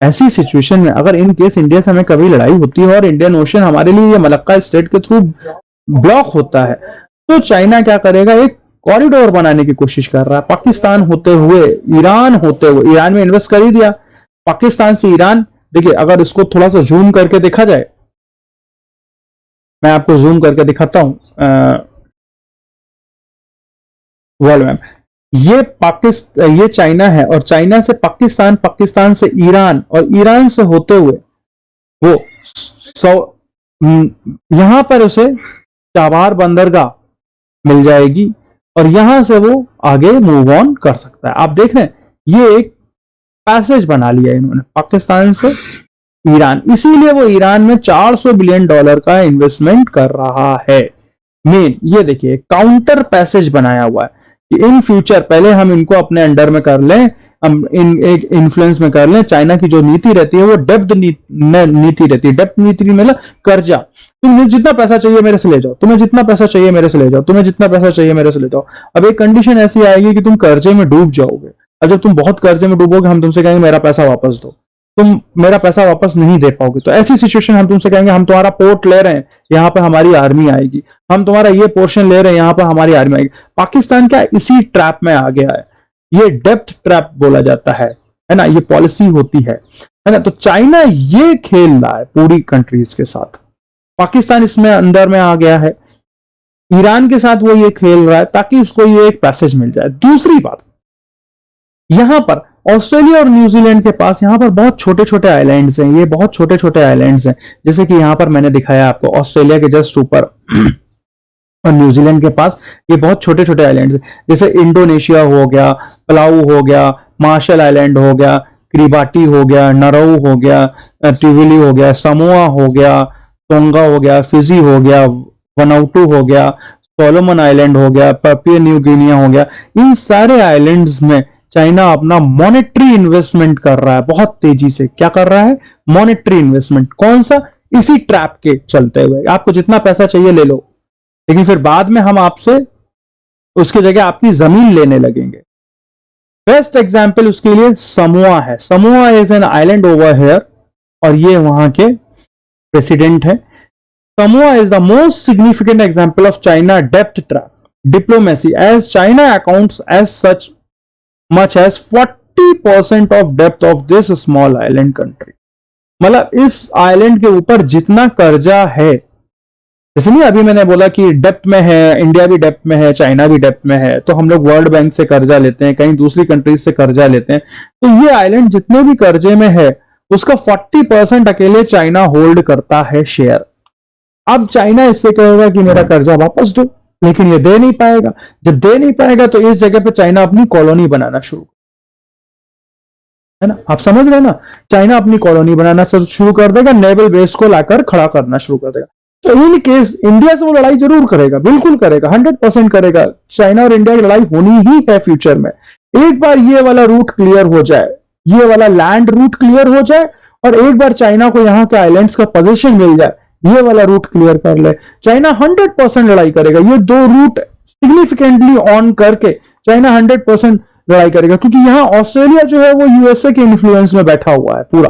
ऐसी सिचुएशन में अगर इन केस इंडिया से हमें कभी लड़ाई होती है और इंडियन ओशन हमारे लिए ये मलक्का स्टेट के थ्रू ब्लॉक होता है, तो चाइना क्या करेगा, एक कॉरिडोर बनाने की कोशिश कर रहा है। पाकिस्तान होते हुए, ईरान में इन्वेस्ट कर ही दिया। पाकिस्तान से ईरान, देखिए अगर इसको थोड़ा सा जूम करके देखा जाए, मैं आपको जूम करके दिखाता हूं वर्ल्ड मैप। ये चाइना है और चाइना से पाकिस्तान, पाकिस्तान से ईरान और ईरान से होते हुए वो यहां पर उसे चाबार बंदरगाह मिल जाएगी और यहां से वो आगे मूव ऑन कर सकता है। आप देख रहे हैं ये एक पैसेज बना लिया इन्होंने पाकिस्तान से ईरान, इसीलिए वो ईरान में $400 बिलियन का इन्वेस्टमेंट कर रहा है। मेन ये देखिए काउंटर पैसेज बनाया हुआ है कि इन फ्यूचर पहले हम इनको अपने अंडर में कर लें, हम इन एक इन्फ्लुएंस में कर लें। चाइना की जो नीति रहती है वो डेप्थ नीति रहती है। डेप्थ नीति मतलब कर्जा, तुम्हें जितना पैसा चाहिए मेरे से ले जाओ, तुम्हें जितना पैसा चाहिए मेरे से ले जाओ, तुम्हें जितना पैसा चाहिए मेरे से ले जाओ। अब एक कंडीशन ऐसी आएगी कि तुम कर्जे में डूब जाओगे और जब तुम बहुत कर्जे में डूबोगे हम तुमसे कहेंगे मेरा पैसा वापस दो, तुम मेरा पैसा वापस नहीं दे पाओगे। तो ऐसी सिचुएशन हम तुमसे कहेंगे हम तुम्हारा पोर्ट ले रहे हैं, यहां पर हमारी आर्मी आएगी, हम तुम्हारा ये पोर्शन ले रहे हैं, यहां पर हमारी आर्मी आएगी। पाकिस्तान क्या इसी ट्रैप में आ गया है, ये डेप्थ ट्रैप बोला जाता है ना, ये पॉलिसी होती है ना। तो चाइना ये खेल रहा है पूरी कंट्रीज के साथ, पाकिस्तान इसमें अंदर में आ गया है, ईरान के साथ वो ये खेल रहा है ताकि उसको ये एक पैसेज मिल जाए। दूसरी बात, यहां पर ऑस्ट्रेलिया और न्यूजीलैंड के पास यहां पर बहुत छोटे छोटे आइलैंड्स हैं, ये बहुत छोटे छोटे आइलैंड्स हैं। जैसे कि यहां पर मैंने दिखाया आपको ऑस्ट्रेलिया के जस्ट ऊपर और न्यूजीलैंड के पास ये बहुत छोटे छोटे आइलैंड्स हैं। जैसे इंडोनेशिया हो गया, पलाऊ हो गया, मार्शल आइलैंड हो गया, क्रिबाटी हो गया, नरऊ हो गया, टिविली हो गया, समोआ हो गया, टोंगा हो गया, फिजी हो गया, वनाउटू हो गया, सोलोमन आइलैंड हो गया, पापुआ न्यू गिनिया हो गया। इन सारे आइलैंड्स में चाइना अपना मॉनेटरी इन्वेस्टमेंट कर रहा है बहुत तेजी से। क्या कर रहा है? Monetary investment. कौन सा? इसी ट्रैप के चलते हुए आपको जितना पैसा चाहिए ले लो, लेकिन फिर बाद में हम आपसे उसकी जगह आपकी जमीन लेने लगेंगे। बेस्ट एग्जांपल उसके लिए समोआ है। Samoa is an island over here और ये वहां के प्रेसिडेंट है। Samoa is the most significant example of China depth trap diplomacy as China accounts as much as 40% of depth of this small island country। मतलब इस island के ऊपर जितना कर्जा है, जैसे नहीं अभी मैंने बोला कि डेप्थ में है, इंडिया भी डेप्थ में है, चाइना भी डेप्थ में है, तो हम लोग वर्ल्ड बैंक से कर्जा लेते हैं, कहीं दूसरी कंट्रीज से कर्जा लेते हैं, तो ये आइलैंड जितने भी कर्जे में है उसका 40% अकेले चाइना होल्ड करता है शेयर। अब चाइना इससे कहेगा कि मेरा कर्जा वापस दो, लेकिन ये दे नहीं पाएगा। जब दे नहीं पाएगा तो इस जगह पे चाइना अपनी कॉलोनी बनाना शुरू, है ना, आप समझ रहे ना, चाइना अपनी कॉलोनी बनाना शुरू कर देगा, नेवल बेस को लाकर खड़ा करना शुरू कर देगा। तो इन केस इंडिया से वो लड़ाई जरूर करेगा, बिल्कुल करेगा, 100% करेगा। चाइना और इंडिया की लड़ाई होनी ही है फ्यूचर में। एक बार ये वाला रूट क्लियर हो जाए, ये वाला लैंड रूट क्लियर हो जाए और एक बार चाइना को यहाँ के आइलैंड्स का पोजीशन मिल जाए, ये वाला रूट क्लियर कर ले, चाइना 100% लड़ाई करेगा। ये दो रूट सिग्निफिकेंटली ऑन करके चाइना 100% लड़ाई करेगा, क्योंकि यहां ऑस्ट्रेलिया जो है वो यूएसए के इन्फ्लुएंस में बैठा हुआ है पूरा,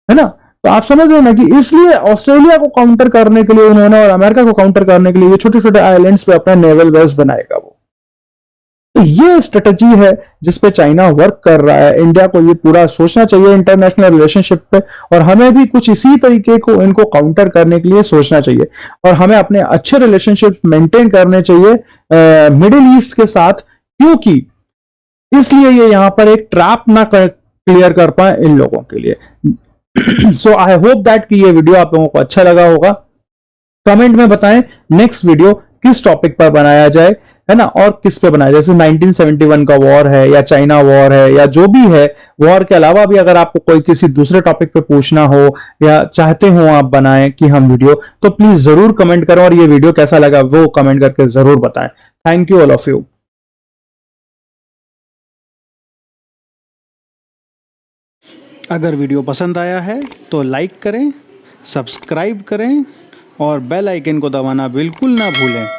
है ना। तो आप समझ रहे हैं ना कि इसलिए ऑस्ट्रेलिया को काउंटर करने के लिए उन्होंने और अमेरिका को काउंटर करने के लिए ये छोटे छोटे आइलैंड्स पे अपना नेवल बेस बनाएगा वो। तो ये स्ट्रेटजी है जिस पे चाइना वर्क कर रहा है। इंडिया को ये पूरा सोचना चाहिए इंटरनेशनल रिलेशनशिप पे, और हमें भी कुछ इसी तरीके को इनको काउंटर करने के लिए सोचना चाहिए, और हमें अपने अच्छे रिलेशनशिप मेंटेन करने चाहिए मिडिल ईस्ट के साथ, क्योंकि इसलिए ये यहां पर एक ट्रैप ना क्लियर कर पाए इन लोगों के लिए। सो आई होप दैट कि ये वीडियो आप लोगों को अच्छा लगा होगा। कमेंट में बताएं नेक्स्ट वीडियो किस टॉपिक पर बनाया जाए, है ना, और किस पे बनाया, जैसे 1971 का वॉर है या चाइना वॉर है या जो भी है। वॉर के अलावा भी अगर आपको कोई किसी दूसरे टॉपिक पे पूछना हो या चाहते हो आप बनाएं कि हम वीडियो, तो प्लीज जरूर कमेंट करें, और ये वीडियो कैसा लगा वो कमेंट करके जरूर बताएं। Thank you all of you. अगर वीडियो पसंद आया है तो लाइक करें, सब्सक्राइब करें और बेल आइकन को दबाना बिल्कुल ना भूलें।